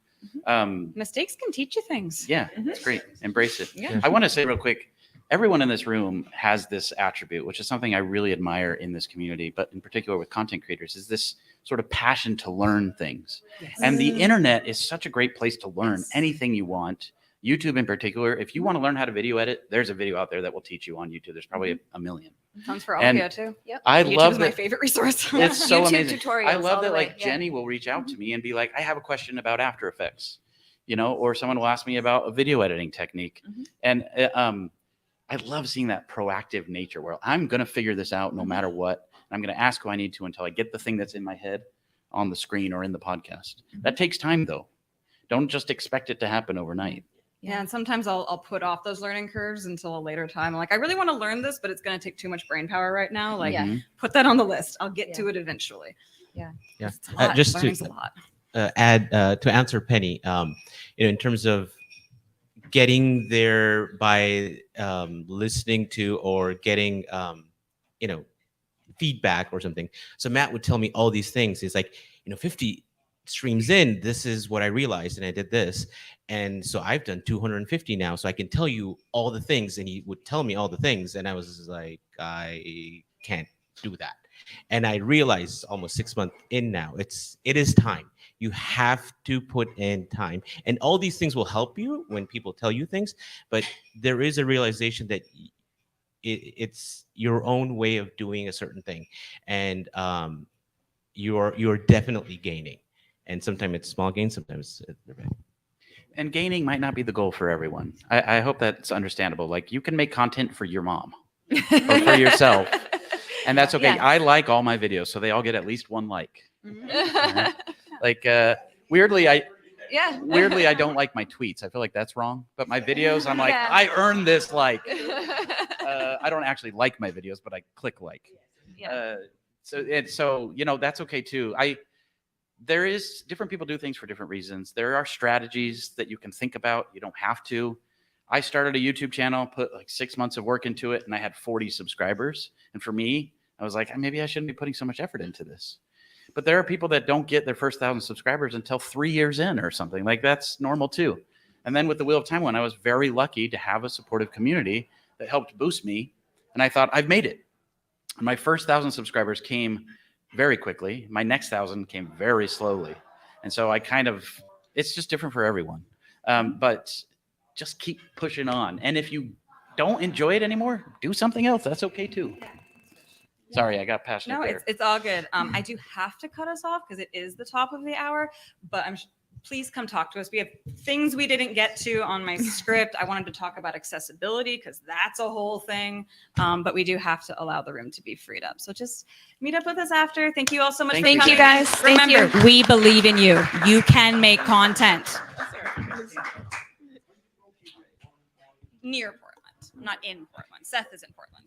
Speaker 3: Mistakes can teach you things.
Speaker 2: Yeah, it's great. Embrace it.
Speaker 3: Yeah.
Speaker 2: I want to say real quick, everyone in this room has this attribute, which is something I really admire in this community, but in particular with content creators, is this sort of passion to learn things.
Speaker 3: Yes.
Speaker 2: And the internet is such a great place to learn anything you want. YouTube in particular, if you want to learn how to video edit, there's a video out there that will teach you on YouTube. There's probably a million.
Speaker 3: Comes for
Speaker 2: And
Speaker 3: audio too. Yep.
Speaker 2: I
Speaker 3: YouTube
Speaker 2: love
Speaker 3: is my
Speaker 2: that-
Speaker 3: favorite resource.
Speaker 2: It's so
Speaker 4: YouTube
Speaker 2: amazing.
Speaker 4: tutorials
Speaker 2: I
Speaker 4: all
Speaker 2: love
Speaker 4: the
Speaker 2: that
Speaker 4: way,
Speaker 2: like
Speaker 4: yeah.
Speaker 2: Jenny will reach out to me and be like, I have a question about After Effects, you know, or someone will ask me about a video editing technique. And I love seeing that proactive nature where I'm going to figure this out no matter what. I'm going to ask who I need to until I get the thing that's in my head on the screen or in the podcast. That takes time though. Don't just expect it to happen overnight.
Speaker 3: Yeah, and sometimes I'll put off those learning curves until a later time. Like, I really want to learn this, but it's going to take too much brain power right now. Like, put that on the list. I'll get to it eventually. Yeah.
Speaker 13: Yeah.
Speaker 3: It's a lot.
Speaker 13: Just
Speaker 3: Learning's
Speaker 13: to
Speaker 3: a lot.
Speaker 13: add to answer Penny, you know, in terms of getting there by listening to or getting, you know, feedback or something. So Matt would tell me all these things. He's like, you know, 50 streams in, this is what I realized, and I did this. And so I've done 250 now, so I can tell you all the things. And he would tell me all the things, and I was like, I can't do that. And I realized almost 6 months in now, it is time. You have to put in time, and all these things will help you when people tell you things. But there is a realization that it's your own way of doing a certain thing, and you're definitely gaining. And sometimes it's small gains, sometimes they're big.
Speaker 2: And gaining might not be the goal for everyone. I hope that's understandable. Like you can make content for your mom or for yourself, and that's okay.
Speaker 4: Yeah.
Speaker 2: I like all my videos, so they all get at least 1 like. Like weirdly, I don't like my tweets. I feel like that's wrong. But my videos, I'm like,
Speaker 4: Yeah.
Speaker 2: I earned this like. I don't actually like my videos, but I click like.
Speaker 4: Yeah.
Speaker 2: So you know that's okay too. There is different people do things for different reasons. There are strategies that you can think about. You don't have to. I started a YouTube channel, put like 6 months of work into it, and I had 40 subscribers. And for me, I was like, maybe I shouldn't be putting so much effort into this. But there are people that don't get their first 1,000 subscribers until 3 years in or something. Like that's normal too. And then with the Wheel of Time one, I was very lucky to have a supportive community that helped boost me. And I thought, I've made it. My first 1,000 subscribers came very quickly. My next 1,000 came very slowly. And so I kind of, it's just different for everyone. But just keep pushing on. And if you don't enjoy it anymore, do something else. That's okay too. Sorry, I got passionate
Speaker 3: No,
Speaker 2: there.
Speaker 3: it's all good. I do have to cut us off because it is the top of the hour, but please come talk to us. We have things we didn't get to on my script. I wanted to talk about accessibility because that's a whole thing. But we do have to allow the room to be freed up. So just meet up with us after. Thank you all so much for
Speaker 4: Thank
Speaker 3: coming.
Speaker 4: you guys. Thank
Speaker 3: Remember,
Speaker 4: you.
Speaker 3: we believe in you. You can make content. Near Portland, not in Portland. Seth is in Portland.